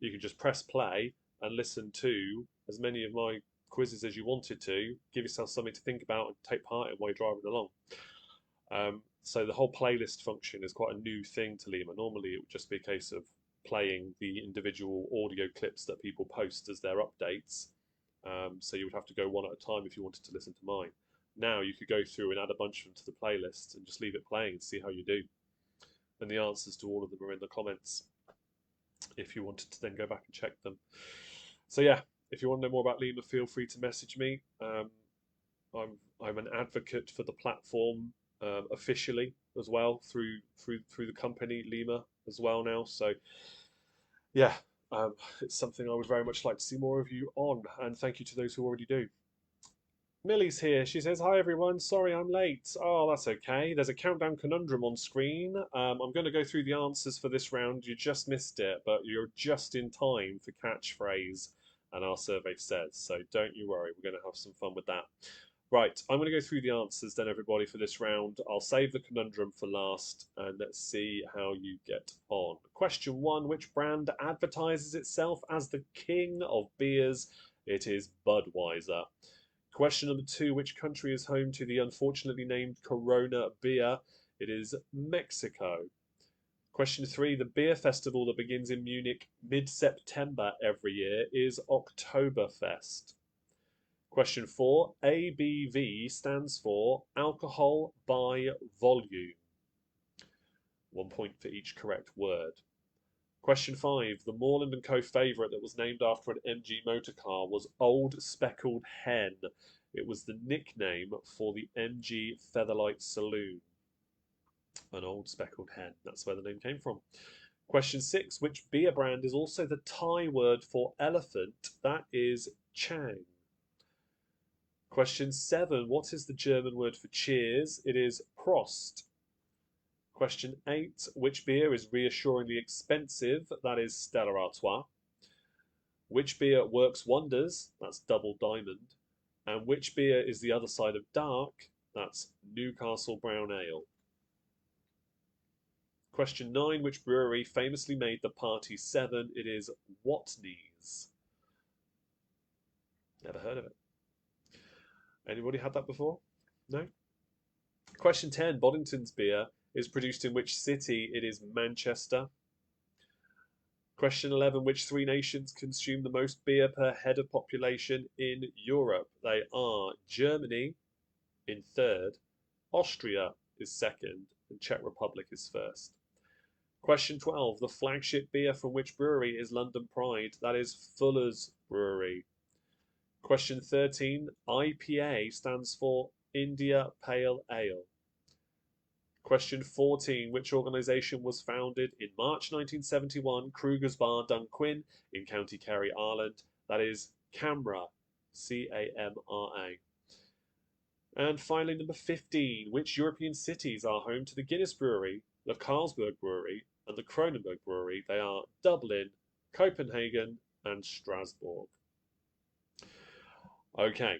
you can just press play and listen to as many of my quizzes as you wanted to, give yourself something to think about and take part in while you're driving along. So the whole playlist function is quite a new thing to Lima. Normally it would just be a case of playing the individual audio clips that people post as their updates. So you would have to go one at a time if you wanted to listen to mine. Now you could go through and add a bunch of them to the playlist and just leave it playing and see how you do. And the answers to all of them are in the comments if you wanted to then go back and check them. So yeah, if you want to know more about Lima, feel free to message me. I'm an advocate for the platform officially as well through the company Lima as well now. So yeah, it's something I would very much like to see more of you on, and thank you to those who already do. Millie's here. She says, "Hi everyone, sorry I'm late." Oh, that's okay. There's a countdown conundrum on screen. I'm going to go through the answers for this round. You just missed it, but you're just in time for catchphrase, and our survey says. So don't you worry, we're going to have some fun with that. Right, I'm going to go through the answers then, everybody, for this round. I'll save the conundrum for last, and let's see how you get on. Question 1, which brand advertises itself as the king of beers? It is Budweiser. Question number 2, which country is home to the unfortunately named Corona beer? It is Mexico. Question 3, the beer festival that begins in Munich mid-September every year is Oktoberfest. Question 4, ABV stands for alcohol by volume. 1 point for each correct word. Question 5, the Moreland & Co favourite that was named after an MG motor car was Old Speckled Hen. It was the nickname for the MG Featherlight Saloon. An Old Speckled Hen, that's where the name came from. Question 6, which beer brand is also the Thai word for elephant? That is Chang. Question 7, what is the German word for cheers? It is Prost. Question 8, which beer is reassuringly expensive? That is Stella Artois. Which beer works wonders? That's Double Diamond. And which beer is the other side of dark? That's Newcastle Brown Ale. Question 9, which brewery famously made the Party 7? It is Watney's. Never heard of it. Anybody had that before? No? Question 10. Boddington's beer is produced in which city? It is Manchester. Question 11. Which three nations consume the most beer per head of population in Europe? They are Germany in third, Austria is second, and Czech Republic is first. Question 12. The flagship beer from which brewery is London Pride? That is Fuller's Brewery. Question 13. IPA stands for India Pale Ale. Question 14. Which organisation was founded in March 1971? Kruger's Bar, Dunquin, in County Kerry, Ireland. That is CAMRA, C-A-M-R-A. And finally, number 15. Which European cities are home to the Guinness Brewery, the Carlsberg Brewery, and the Kronenbourg Brewery? They are Dublin, Copenhagen, and Strasbourg. Okay.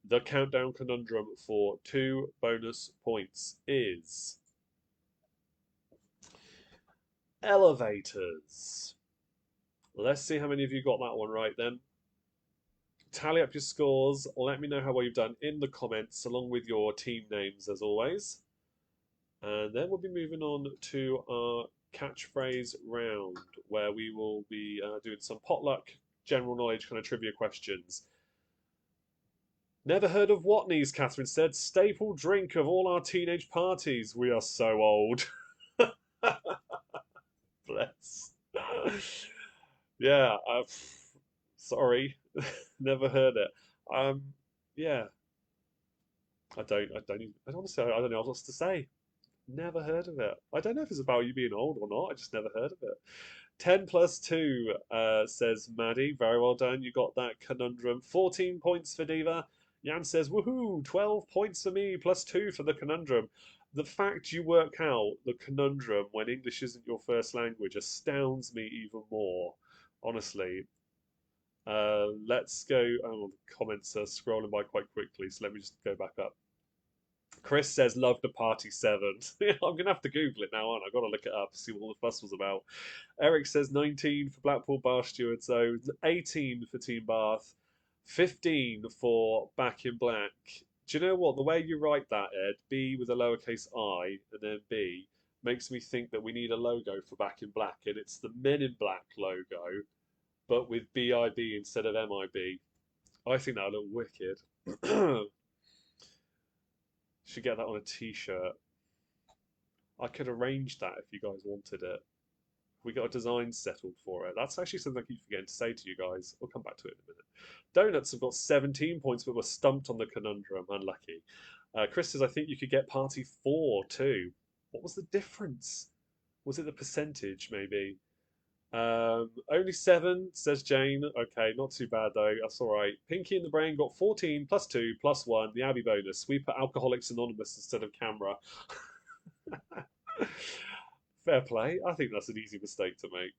The countdown conundrum for 2 bonus points is elevators. Let's see how many of you got that one right then. Tally up your scores. Let me know how well you've done in the comments, along with your team names as always. And then we'll be moving on to our catchphrase round, where we will be doing some potluck, general knowledge kind of trivia questions. Never heard of Watney's, Catherine said. Staple drink of all our teenage parties. We are so old. Bless. Yeah, sorry. Never heard it. Yeah. Honestly, I don't know what else to say. Never heard of it. I don't know if it's about you being old or not. I just never heard of it. 10 plus 2, says Maddie. Very well done. You got that conundrum. 14 points for Diva. Jan says, woohoo, 12 points for me, plus 2 for the conundrum. The fact you work out the conundrum when English isn't your first language astounds me even more. Honestly. Let's go. Oh, the comments are scrolling by quite quickly, so let me just go back up. Chris says, love the party 7. I'm going to have to Google it now, aren't I? I've got to look it up, see what the fuss was about. Eric says 19 for Blackpool Bar Steward Zone, 18 for Team Bath, 15 for Back in Black. Do you know what? The way you write that, Ed, B with a lowercase I and then B, makes me think that we need a logo for Back in Black, and it's the Men in Black logo, but with B-I-B instead of M-I-B. I think that'll look wicked. Should get that on a t-shirt. I could arrange that if you guys wanted it. We got a design settled for it. That's actually something I keep forgetting to say to you guys. We'll come back to it in a minute. Donuts have got 17 points, but were stumped on the conundrum. Unlucky. Chris says, I think you could get party 4 too. What was the difference? Was it the percentage, maybe? Only 7, says Jane. Okay, not too bad though. That's all right. Pinky in the Brain got 14 plus 2 plus 1. The Abbey bonus. We put Alcoholics Anonymous instead of Camera. Fair play. I think that's an easy mistake to make.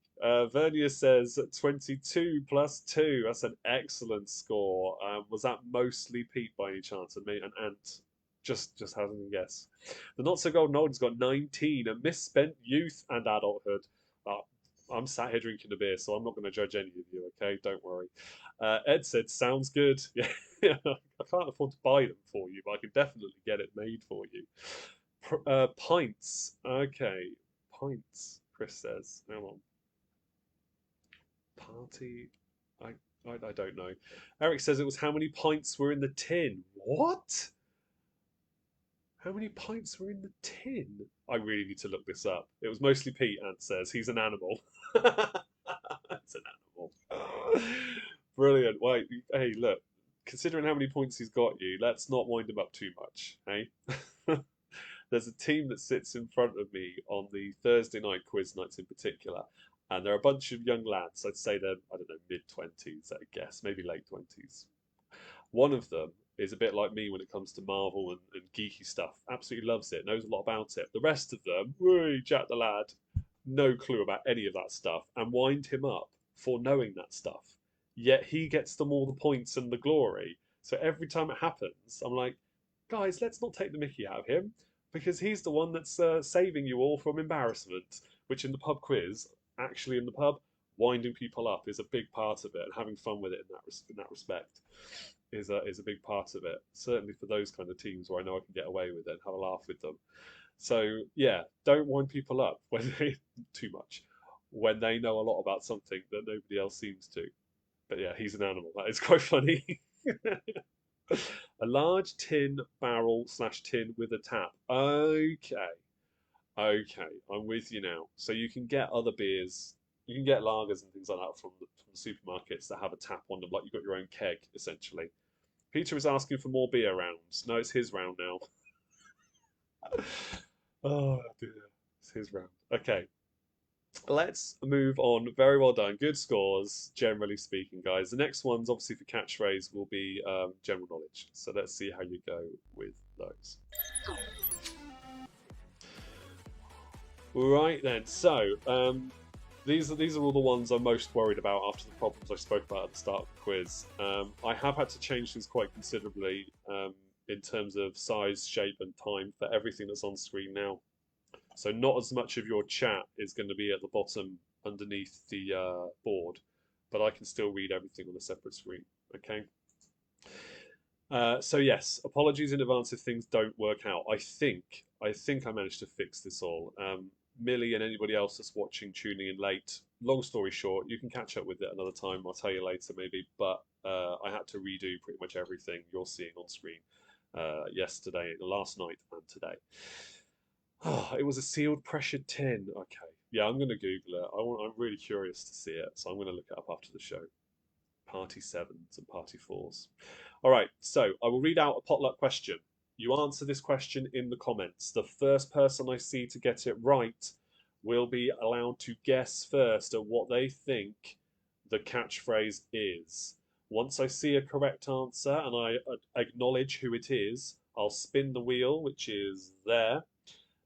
Vernier says 22 plus 2. That's an excellent score. Was that mostly Pete by any chance? And an Ant? Just having a guess. The Not So Golden Old has got 19. A misspent youth and adulthood. I'm sat here drinking a beer, so I'm not going to judge any of you, okay? Don't worry. Ed said, sounds good. Yeah, I can't afford to buy them for you, but I can definitely get it made for you. Pints. Okay. Pints, Chris says. Hang on. Party. I don't know. Eric says it was how many pints were in the tin. What? How many pints were in the tin? I really need to look this up. It was mostly Pete, Ant says. He's an animal. It's an animal. Brilliant. Wait, hey, look. Considering how many points he's got you, let's not wind him up too much, hey? There's a team that sits in front of me on the Thursday night quiz nights in particular, and they're a bunch of young lads. I'd say they're, I don't know, mid-20s, I guess, maybe late 20s. One of them is a bit like me when it comes to Marvel and geeky stuff. Absolutely loves it, knows a lot about it. The rest of them, whoo, Jack the lad, no clue about any of that stuff, and wind him up for knowing that stuff. Yet he gets them all the points and the glory. So every time it happens, I'm like, guys, let's not take the mickey out of him, because he's the one that's saving you all from embarrassment, which in the pub quiz, actually in the pub, winding people up is a big part of it and having fun with it in that respect. is a big part of it. Certainly for those kind of teams where I know I can get away with it and have a laugh with them. So yeah, don't wind people up when they too much when they know a lot about something that nobody else seems to. But yeah, he's an animal. That is quite funny. A large tin barrel slash tin with a tap. Okay. Okay, I'm with you now. So you can get other beers, you can get lagers and things like that from the supermarkets that have a tap on them, like you've got your own keg, essentially. Peter is asking for more beer rounds. No, it's his round now. Oh dear, it's his round. Okay, let's move on. Very well done. Good scores, generally speaking, guys. The next ones, obviously, for catchphrase will be general knowledge. So let's see how you go with those. Right then, so these are all the ones I'm most worried about after the problems I spoke about at the start of the quiz. I have had to change things quite considerably in terms of size, shape, and time for everything that's on screen now. So not as much of your chat is going to be at the bottom underneath the board, but I can still read everything on a separate screen. Okay. So yes, apologies in advance if things don't work out. I think I managed to fix this all. Millie and anybody else that's watching, tuning in late. Long story short, you can catch up with it another time. I'll tell you later maybe. But I had to redo pretty much everything you're seeing on screen yesterday, last night, and today. Oh, it was a sealed pressured tin. Okay, yeah, I'm gonna Google it. I'm really curious to see it, so I'm gonna look it up after the show. Party sevens and party fours. All right, so I will read out a potluck question. You answer this question in the comments. The first person I see to get it right will be allowed to guess first at what they think the catchphrase is. Once I see a correct answer and I acknowledge who it is, I'll spin the wheel, which is there.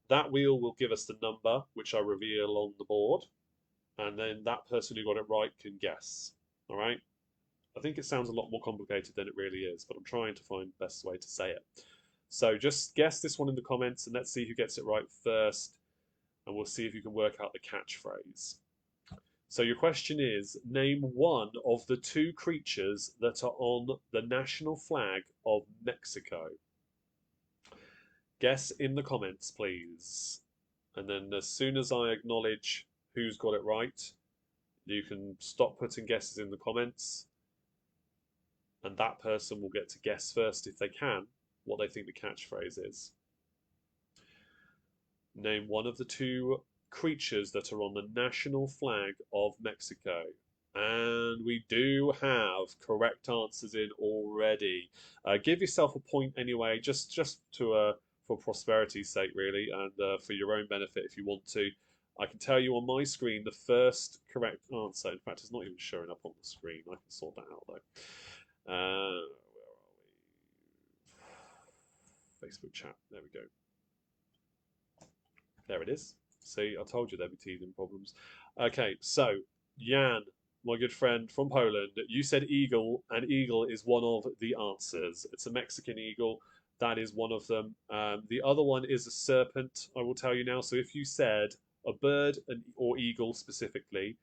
That wheel will give us the number, which I reveal on the board. And then that person who got it right can guess. All right? I think it sounds a lot more complicated than it really is, but I'm trying to find the best way to say it. So just guess this one in the comments and let's see who gets it right first. And we'll see if you can work out the catchphrase. So your question is, name one of the two creatures that are on the national flag of Mexico. Guess in the comments, please. And then as soon as I acknowledge who's got it right, you can stop putting guesses in the comments. And that person will get to guess first, if they can, what they think the catchphrase is. Name one of the two creatures that are on the national flag of Mexico. And we do have correct answers in already. Give yourself a point anyway, just to for prosperity's sake, really, and for your own benefit if you want to. I can tell you on my screen the first correct answer. In fact, it's not even showing up on the screen. I can sort that out though. Where are we? Facebook chat. There we go. There it is. See, I told you there'd be teething problems. Okay, so Jan, my good friend from Poland, you said eagle, and eagle is one of the answers. It's a Mexican eagle. That is one of them. The other one is a serpent, I will tell you now. So if you said a bird or eagle specifically,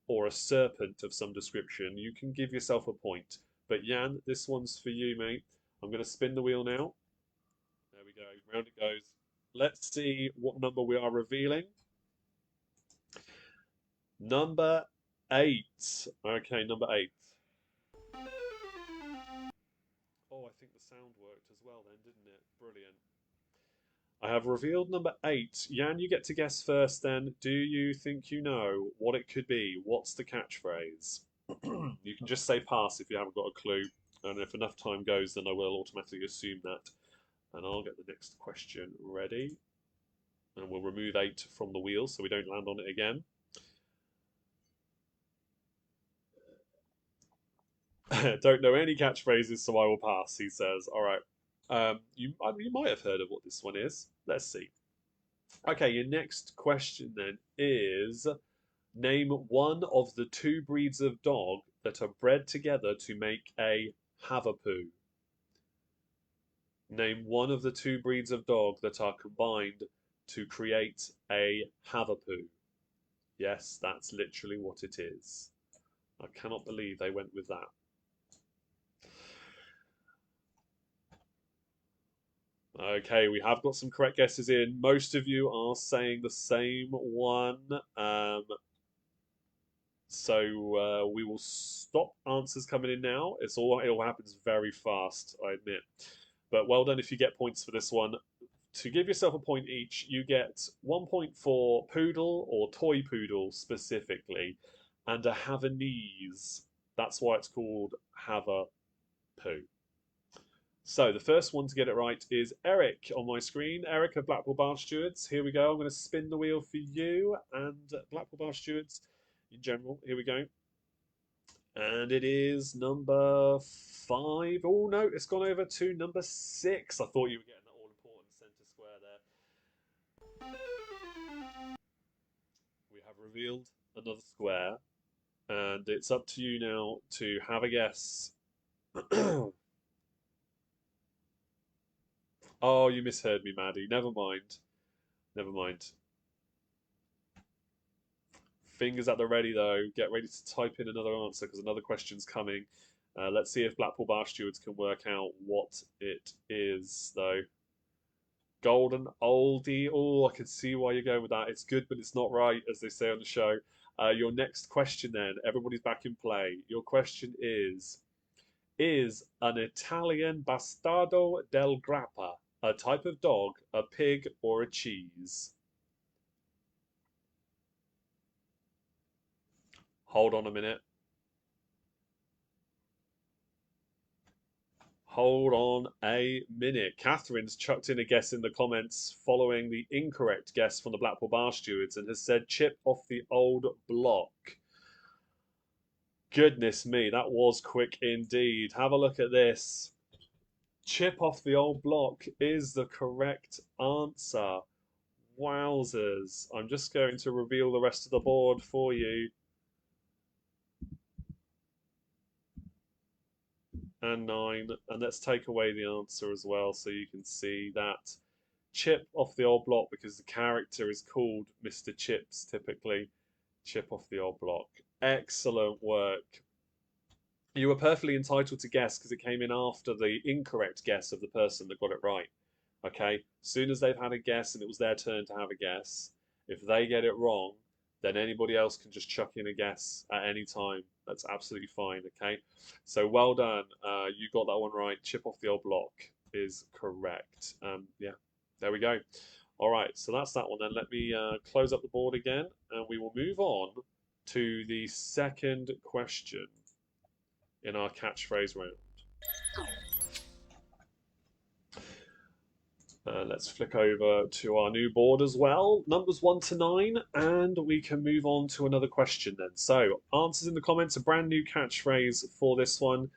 or a serpent of some description, you can give yourself a point. But Jan, this one's for you, mate. I'm going to spin the wheel now. There we go. Round it goes. Let's see what number we are revealing. Number 8. Okay, number 8. Oh, I think the sound worked as well then, didn't it? Brilliant. I have revealed number 8. Jan, you get to guess first then. Do you think you know what it could be? What's the catchphrase? You can just say pass if you haven't got a clue. And if enough time goes, then I will automatically assume that. And I'll get the next question ready. And we'll remove 8 from the wheel so we don't land on it again. Don't know any catchphrases, so I will pass, he says. All right. You might have heard of what this one is. Let's see. Okay, your next question then is, name one of the two breeds of dog that are bred together to make a Havapoo. Name one of the two breeds of dog that are combined to create a Havapoo. Yes, that's literally what it is. I cannot believe they went with that. Okay, we have got some correct guesses in. Most of you are saying the same one. So we will stop answers coming in now. It all happens very fast, I admit. But well done if you get points for this one. To give yourself a point each, you get 1 point for poodle or toy poodle specifically, and a Havanese. That's why it's called Hava Poo. So the first one to get it right is Eric on my screen. Eric of Blackpool Bar Stewards. Here we go. I'm going to spin the wheel for you and Blackpool Bar Stewards in general. Here we go. And it is number 5. Oh no, it's gone over to number 6. I thought you were getting that all important centre square there. We have revealed another square, and it's up to you now to have a guess. Oh, you misheard me, Maddie. Never mind. Never mind. Fingers at the ready, though. Get ready to type in another answer because another question's coming. Let's see if Blackpool Bar Stewards can work out what it is, though. Golden oldie. Oh, I can see why you're going with that. It's good, but it's not right, as they say on the show. Your next question, then. Everybody's back in play. Your question is an Italian bastardo del grappa a type of dog, a pig, or a cheese? Hold on a minute. Hold on a minute. Catherine's chucked in a guess in the comments following the incorrect guess from the Blackpool Bar Stewards and has said chip off the old block. Goodness me, that was quick indeed. Have a look at this. Chip off the old block is the correct answer. Wowzers. I'm just going to reveal the rest of the board for you. And 9. And let's take away the answer as well so you can see that. Chip off the old block because the character is called Mr. Chips typically. Chip off the old block. Excellent work. You were perfectly entitled to guess because it came in after the incorrect guess of the person that got it right. Okay? As soon as they've had a guess and it was their turn to have a guess, if they get it wrong, then anybody else can just chuck in a guess at any time. That's absolutely fine, okay? So well done. You got that one right. Chip off the old block is correct. Yeah, there we go. All right, so that's that one then. Let me close up the board again, and we will move on to the second question in our catchphrase round. Let's flick over to our new board as well. Numbers 1 to 9, and we can move on to another question then. So, answers in the comments, a brand new catchphrase for this one.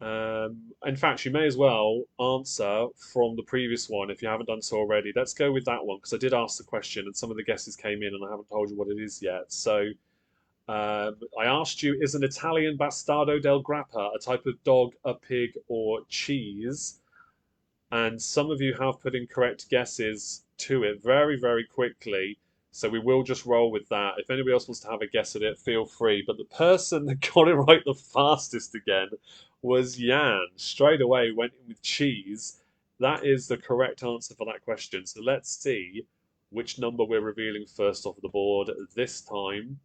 In fact, you may as well answer from the previous one if you haven't done so already. Let's go with that one because I did ask the question and some of the guesses came in and I haven't told you what it is yet. So, I asked you, is an Italian bastardo del grappa a type of dog, a pig, or cheese? And some of you have put in correct guesses to it very, very quickly. So we will just roll with that. If anybody else wants to have a guess at it, feel free. But the person that got it right the fastest again was Jan. Straight away went in with cheese. That is the correct answer for that question. So let's see which number we're revealing first off the board this time.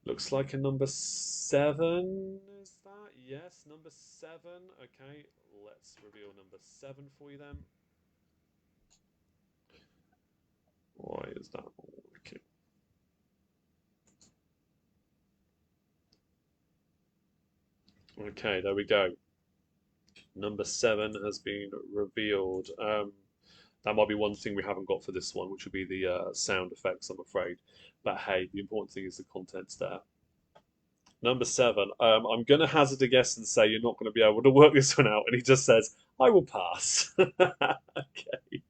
Looks like a number 7. Is that? Yes, number 7. Okay, let's reveal number 7 for you then. Why is that not working? Okay, there we go. Number 7 has been revealed. That might be one thing we haven't got for this one, which would be the sound effects, I'm afraid. But hey, the important thing is the content's there. Number 7. I'm going to hazard a guess and say you're not going to be able to work this one out. And he just says, I will pass. Okay.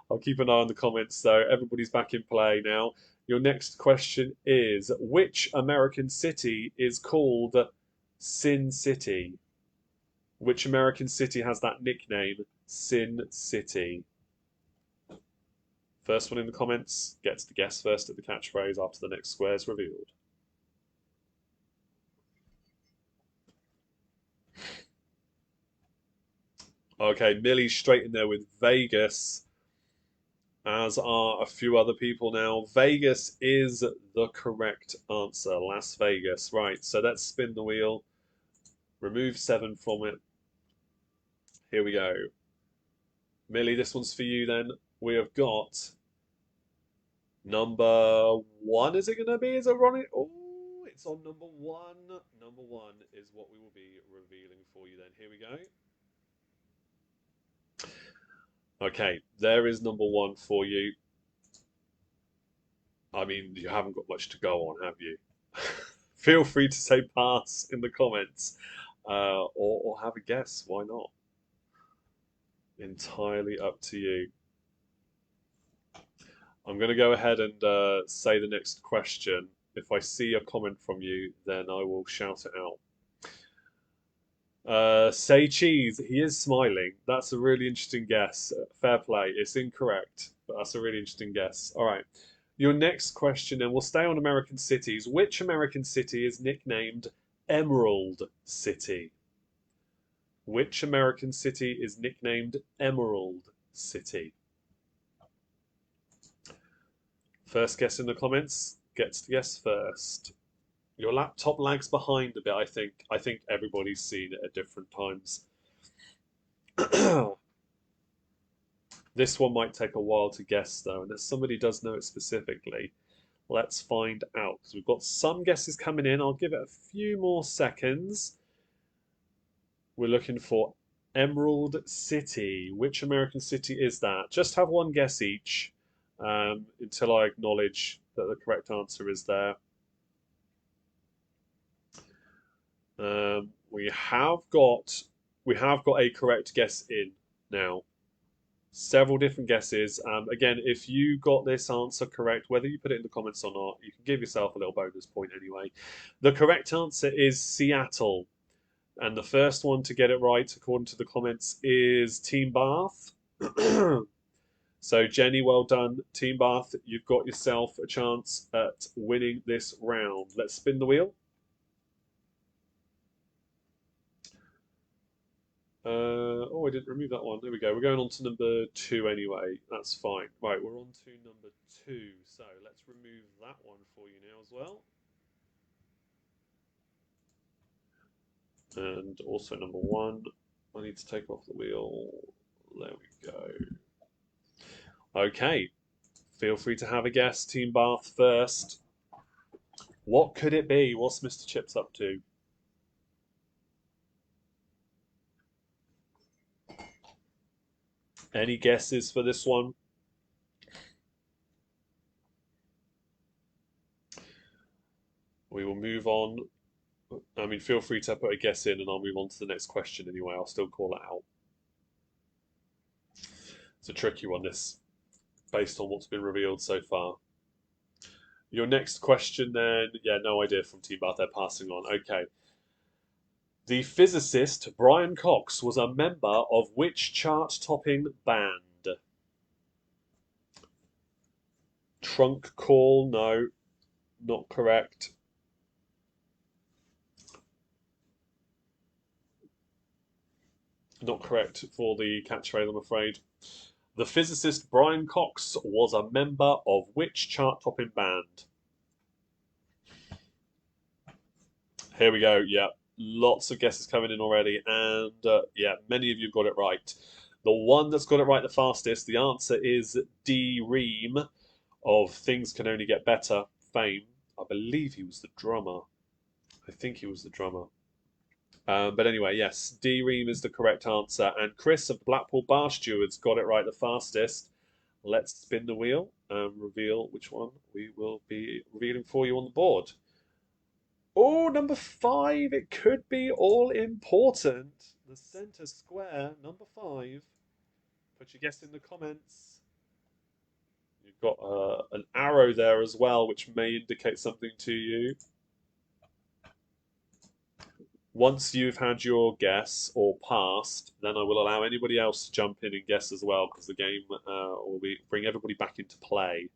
I'll keep an eye on the comments, though. Everybody's back in play now. Your next question is, which American city is called Sin City? Which American city has that nickname, Sin City? First one in the comments gets to guess first at the catchphrase after the next square is revealed. Okay, Millie's straight in there with Vegas, as are a few other people now. Vegas is the correct answer. Las Vegas. Right, so let's spin the wheel. Remove 7 from it. Here we go. Millie, this one's for you then. We have got number 1. Is it going to be? Is it Ronnie? Oh, it's on number 1. Number 1 is what we will be revealing for you then. Here we go. Okay, there is number 1 for you. I mean, you haven't got much to go on, have you? Feel free to say pass in the comments, or have a guess. Why not? Entirely up to you. I'm going to go ahead and say the next question. If I see a comment from you, then I will shout it out. Say cheese. He is smiling. That's a really interesting guess. Fair play. It's incorrect, but that's a really interesting guess. All right. Your next question, and we'll stay on American cities. Which American city is nicknamed Emerald City? Which American city is nicknamed Emerald City? First guess in the comments gets to guess first. Your laptop lags behind a bit, I think. I think everybody's seen it at different times. This one might take a while to guess, though, and if somebody does know it specifically, let's find out. Because we've got some guesses coming in. I'll give it a few more seconds. We're looking for Emerald City. Which American city is that? Just have one guess each until I acknowledge that the correct answer is there. We have got a correct guess in now. Several different guesses. Again, if you got this answer correct, whether you put it in the comments or not, you can give yourself a little bonus point anyway. The correct answer is Seattle. And the first one to get it right, according to the comments, is Team Bath. So, Jenny, well done. Team Bath, you've got yourself a chance at winning this round. Let's spin the wheel. Oh, I didn't remove that one. There we go. We're going on to number 2 anyway. That's fine. Right, we're on to number 2. So let's remove that one for you now as well. And also number 1. I need to take off the wheel. There we go. Okay. Feel free to have a guess. Team Bath first. What could it be? What's Mr. Chips up to? Any guesses for this one? We will move on. I mean, feel free to put a guess in and I'll move on to the next question anyway. I'll still call it out. It's a tricky one, this, based on what's been revealed so far. Your next question then, yeah, no idea from Team Bath, they're passing on. Okay. The physicist Brian Cox was a member of which chart-topping band? Trunk Call, no, not correct. Not correct for the catchphrase, I'm afraid. The physicist Brian Cox was a member of which chart-topping band? Here we go, yeah. Lots of guesses coming in already, and yeah, many of you got it right. The one that's got it right the fastest, the answer is D. Ream of Things Can Only Get Better fame. I believe he was the drummer. I think he was the drummer. But anyway, yes, D. Ream is the correct answer, and Chris of Blackpool Bar Stewards got it right the fastest. Let's spin the wheel and reveal which one we will be revealing for you on the board. Oh, number 5. It could be all important. The center square, number 5. Put your guess in the comments. You've got an arrow there as well, which may indicate something to you. Once you've had your guess or passed, then I will allow anybody else to jump in and guess as well, because the game will bring everybody back into play,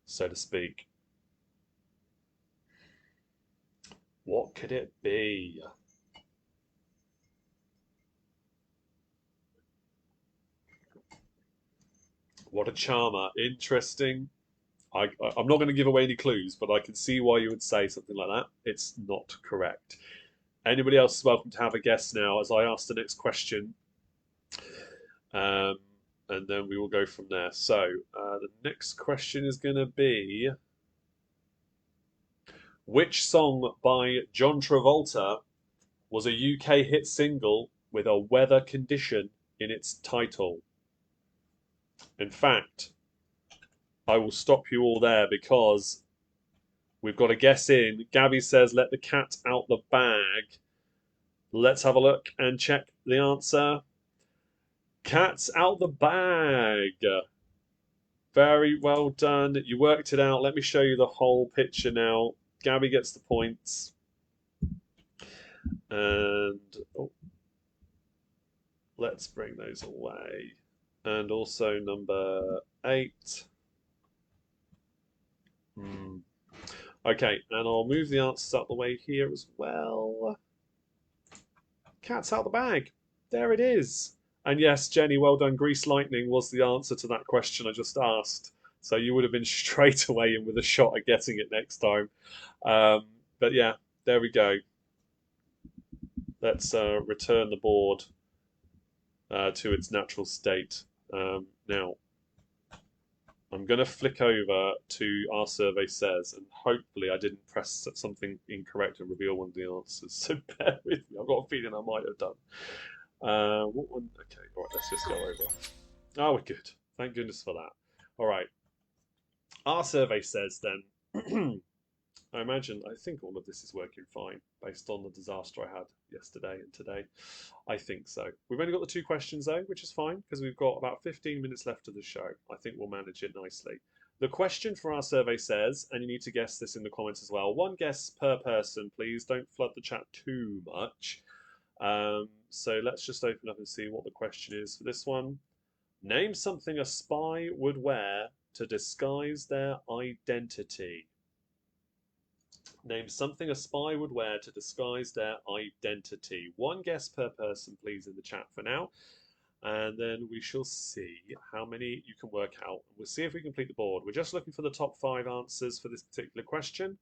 so to speak. What could it be? What a charmer. Interesting. I'm not going to give away any clues, but I can see why you would say something like that. It's not correct. Anybody else is welcome to have a guess now as I ask the next question. And then we will go from there. So the next question is going to be, which song by John Travolta was a UK hit single with a weather condition in its title? In fact, I will stop you all there because we've got a guess in. Gabby says, let the cat out the bag. Let's have a look and check the answer. Cat's out the bag. Very well done. You worked it out. Let me show you the whole picture now. Gabby gets the points. And let's bring those away. And also number 8. Okay, and I'll move the answers out the way here as well. Cat's out the bag. There it is. And yes, Jenny, well done. Grease Lightning was the answer to that question I just asked. So you would have been straight away in with a shot at getting it next time. But yeah, there we go. Let's return the board to its natural state. Now, I'm going to flick over to our survey says, and hopefully I didn't press something incorrect and reveal one of the answers. So bear with me. I've got a feeling I might have done. What one? Okay, all right, let's just go over. Oh, we're good. Thank goodness for that. All right. Our survey says then, I think all of this is working fine based on the disaster I had yesterday and today. I think so. We've only got the 2 questions though, which is fine because we've got about 15 minutes left of the show. I think we'll manage it nicely. The question for our survey says, and you need to guess this in the comments as well, 1 guess per person, please. Don't flood the chat too much. So let's just open up and see what the question is for this one. Name something a spy would wear to disguise their identity. Name something a spy would wear to disguise their identity. 1 guess per person, please, in the chat for now. And then we shall see how many you can work out. We'll see if we complete the board. We're just looking for the top 5 answers for this particular question.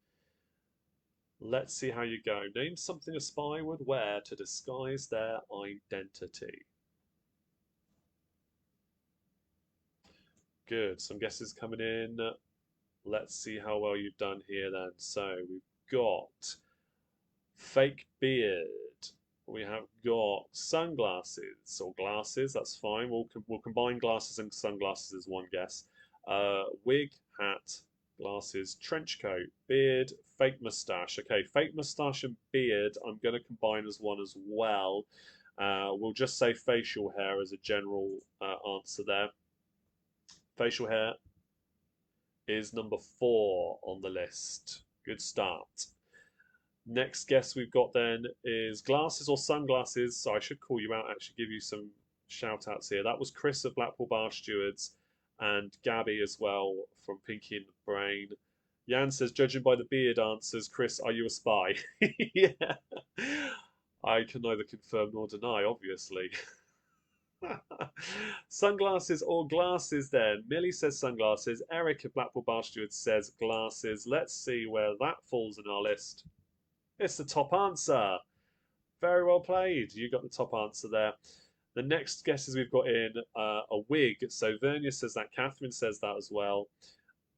Let's see how you go. Name something a spy would wear to disguise their identity. Good. Some guesses coming in. Let's see how well you've done here then. So we've got fake beard. We have got sunglasses or glasses. That's fine. We'll combine glasses and sunglasses as 1 guess. Wig, hat, glasses, trench coat, beard, fake moustache. Okay, fake moustache and beard I'm going to combine as 1 as well. We'll just say facial hair as a general answer there. Facial hair is number 4 on the list. Good start. Next guess we've got then is glasses or sunglasses. So I should call you out, actually give you some shout outs here. That was Chris of Blackpool Bar Stewards and Gabby as well from Pinky in the Brain. Jan says, judging by the beard answers, Chris, are you a spy? Yeah. I can neither confirm nor deny, obviously. Sunglasses or glasses then? Millie says sunglasses. Eric of Blackpool Bar Stewards says glasses. Let's see where that falls in our list. It's the top answer. Very well played. You got the top answer there. The next guesses we've got in a wig. So Vernia says that. Catherine says that as well.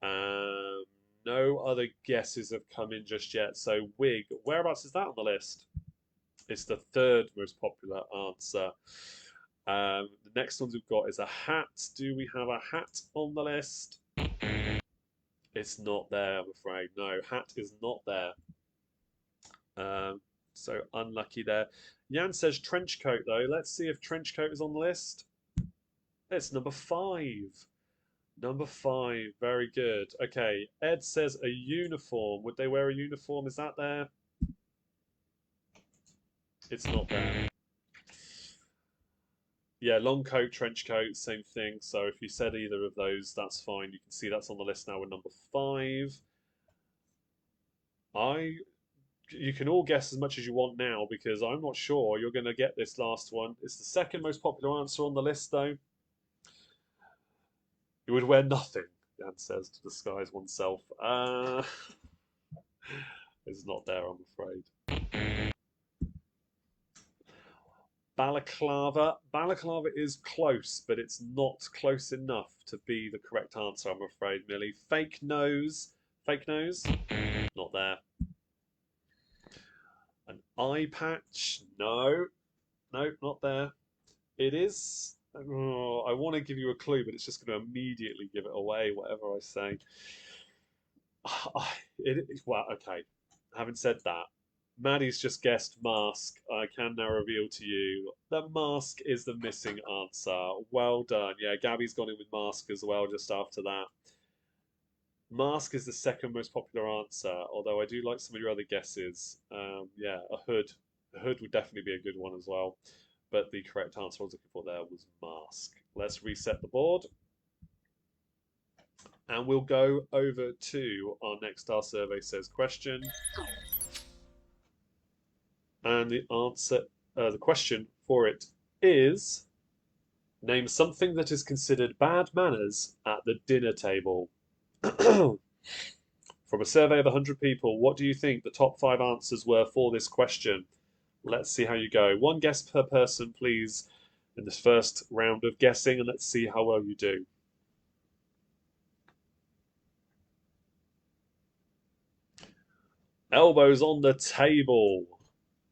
No other guesses have come in just yet. So wig. Whereabouts is that on the list? It's the 3rd most popular answer. The next ones we've got is a hat. Do we have a hat on the list? It's not there, I'm afraid. No, hat is not there. So unlucky there. Jan says trench coat though. Let's see if trench coat is on the list. It's number 5. Number 5. Very good. Okay. Ed says a uniform. Would they wear a uniform? Is that there? It's not there. Yeah, long coat, trench coat, same thing. So if you said either of those, that's fine. You can see that's on the list now with number 5. You can all guess as much as you want now because I'm not sure you're going to get this last one. It's the 2nd most popular answer on the list though. You would wear nothing, Jan says, to disguise oneself. It's not there, I'm afraid. Balaclava. Balaclava is close, but it's not close enough to be the correct answer, I'm afraid, Millie. Fake nose. Fake nose? Not there. An eye patch? No. No, not there. It is. Oh, I want to give you a clue, but it's just going to immediately give it away, whatever I say. Well, okay. Having said that, Maddie's just guessed mask. I can now reveal to you that mask is the missing answer. Well done. Yeah, Gabby's gone in with mask as well just after that. Mask is the second most popular answer, although I do like some of your other guesses. Yeah, a hood. A hood would definitely be a good one as well. But the correct answer I was looking for there was mask. Let's reset the board. And we'll go over to our next Our Survey Says question. And the answer, the question for it is, name something that is considered bad manners at the dinner table. From a survey of 100 people, what do you think the top 5 answers were for this question? Let's see how you go. One guess per person, please, in this first round of guessing, and let's see how well you do. Elbows on the table.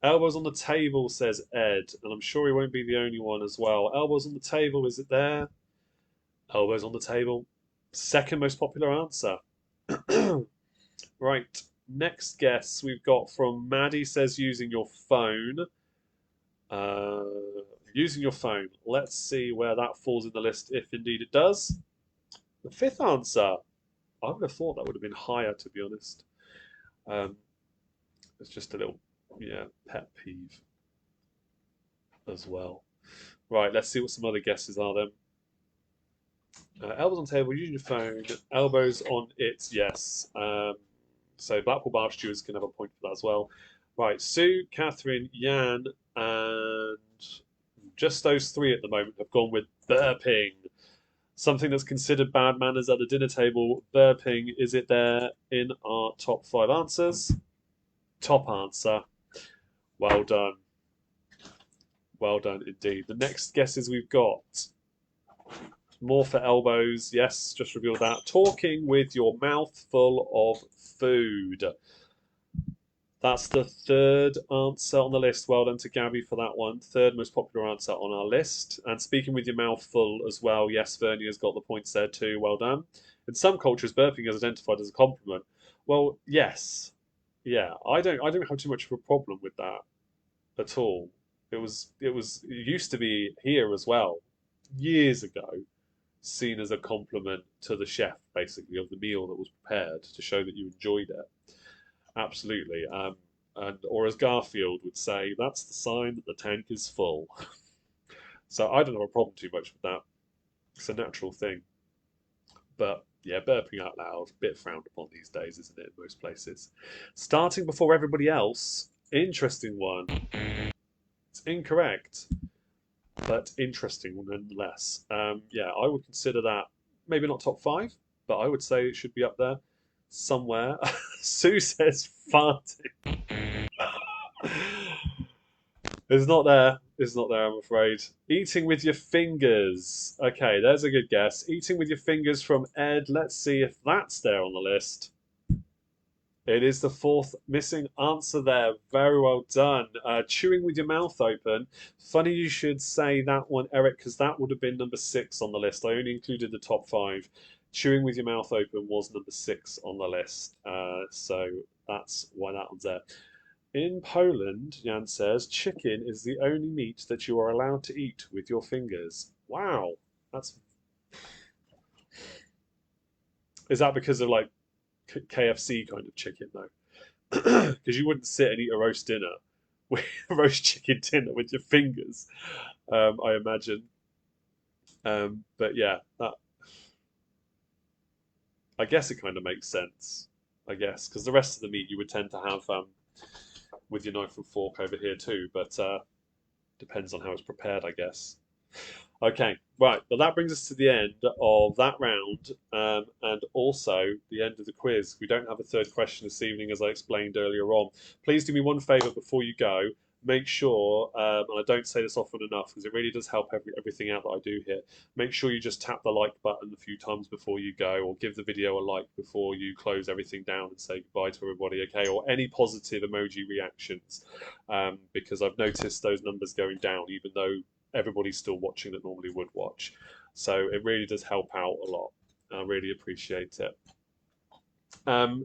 Elbows on the table, says Ed, and I'm sure he won't be the only one as well. Elbows on the table, is it there? Elbows on the table. Second most popular answer. Right, next guess we've got from Maddie, says using your phone. Using your phone. Let's see where that falls in the list, if indeed it does. The fifth answer. I would have thought that would have been higher, to be honest. It's just a little, yeah, pet peeve as well. Right, let's see what some other guesses are then. Elbows on table, using your phone. Elbows on it, yes. So Blackpool Bar Stewards can have a point for that as well. Right, Sue, Catherine, Jan, and just those 3 at the moment have gone with burping. Something that's considered bad manners at the dinner table. Burping, is it there in our top 5 answers? Top answer. Well done. Well done indeed. The next guesses we've got. More for elbows. Yes, just revealed that. Talking with your mouth full of food. That's the 3rd answer on the list. Well done to Gabby for that one. 3rd most popular answer on our list. And speaking with your mouth full as well. Yes, Vernia's got the points there too. Well done. In some cultures, burping is identified as a compliment. Well, yes. Yeah, I don't have too much of a problem with that at all. It used to be here as well, years ago, seen as a compliment to the chef, basically, of the meal that was prepared to show that you enjoyed it. Absolutely. Or as Garfield would say, that's the sign that the tank is full. So I don't have a problem too much with that. It's a natural thing. But yeah, burping out loud, a bit frowned upon these days, isn't it, in most places? Starting before everybody else, interesting one. It's incorrect, but interesting nonetheless. Yeah, I would consider that maybe not top 5, but I would say it should be up there somewhere. Sue says farting. It's not there. It's not there, I'm afraid. Eating with your fingers. Okay, there's a good guess. Eating with your fingers from Ed. Let's see if that's there on the list. It is the 4th missing answer there. Very well done. Chewing with your mouth open. Funny you should say that one, Eric, because that would have been number 6 on the list. I only included the top 5. Chewing with your mouth open was number 6 on the list. So that's why that one's there. In Poland, Jan says, chicken is the only meat that you are allowed to eat with your fingers. Wow. That's... Is that because of like KFC kind of chicken though? Because you wouldn't sit and eat a roast dinner, with roast chicken dinner with your fingers, I imagine. But yeah, I guess it kind of makes sense. I guess because the rest of the meat you would tend to have with your knife and fork over here too, but depends on how it's prepared, I guess. Okay, right. Well, that brings us to the end of that round, and also the end of the quiz. We don't have a third question this evening, as I explained earlier on. Please do me one favour before you go. Make sure, and I don't say this often enough because it really does help everything out that I do here. Make sure you just tap the like button a few times before you go, or give the video a like before you close everything down and say goodbye to everybody, okay? Or any positive emoji reactions, because I've noticed those numbers going down, even though everybody's still watching that normally would watch. So it really does help out a lot. I really appreciate it.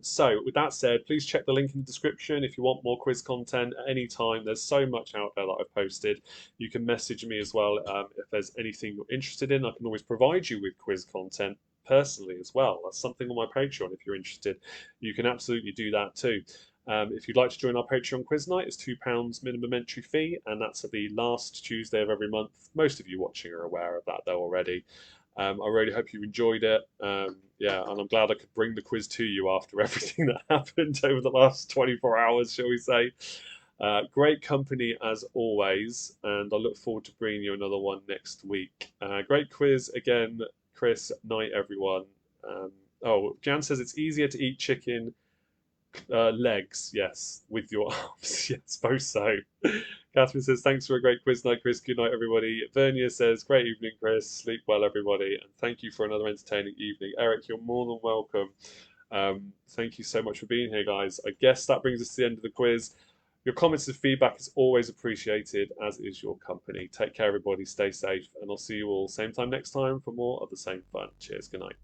So with that said, please check the link in the description if you want more quiz content at any time. There's so much out there that I've posted. You can message me as well if there's anything you're interested in. I can always provide you with quiz content personally as well. That's something on my Patreon if you're interested. You can absolutely do that too. If you'd like to join our Patreon quiz night, it's £2 minimum entry fee, and that's at the last Tuesday of every month. Most of you watching are aware of that though already. I really hope you enjoyed it. Yeah, and I'm glad I could bring the quiz to you after everything that happened over the last 24 hours, shall we say. Great company as always, and I look forward to bringing you another one next week. Great quiz again, Chris. Night, everyone. Oh, Jan says it's easier to eat chicken legs, yes, with your arms. Yes, suppose so. Catherine says, thanks for a great quiz night, Chris. Good night, everybody. Vernia says, great evening, Chris. Sleep well, everybody. And thank you for another entertaining evening. Eric, you're more than welcome. Thank you so much for being here, guys. I guess that brings us to the end of the quiz. Your comments and feedback is always appreciated, as is your company. Take care, everybody. Stay safe. And I'll see you all same time next time for more of the same fun. Cheers. Good night.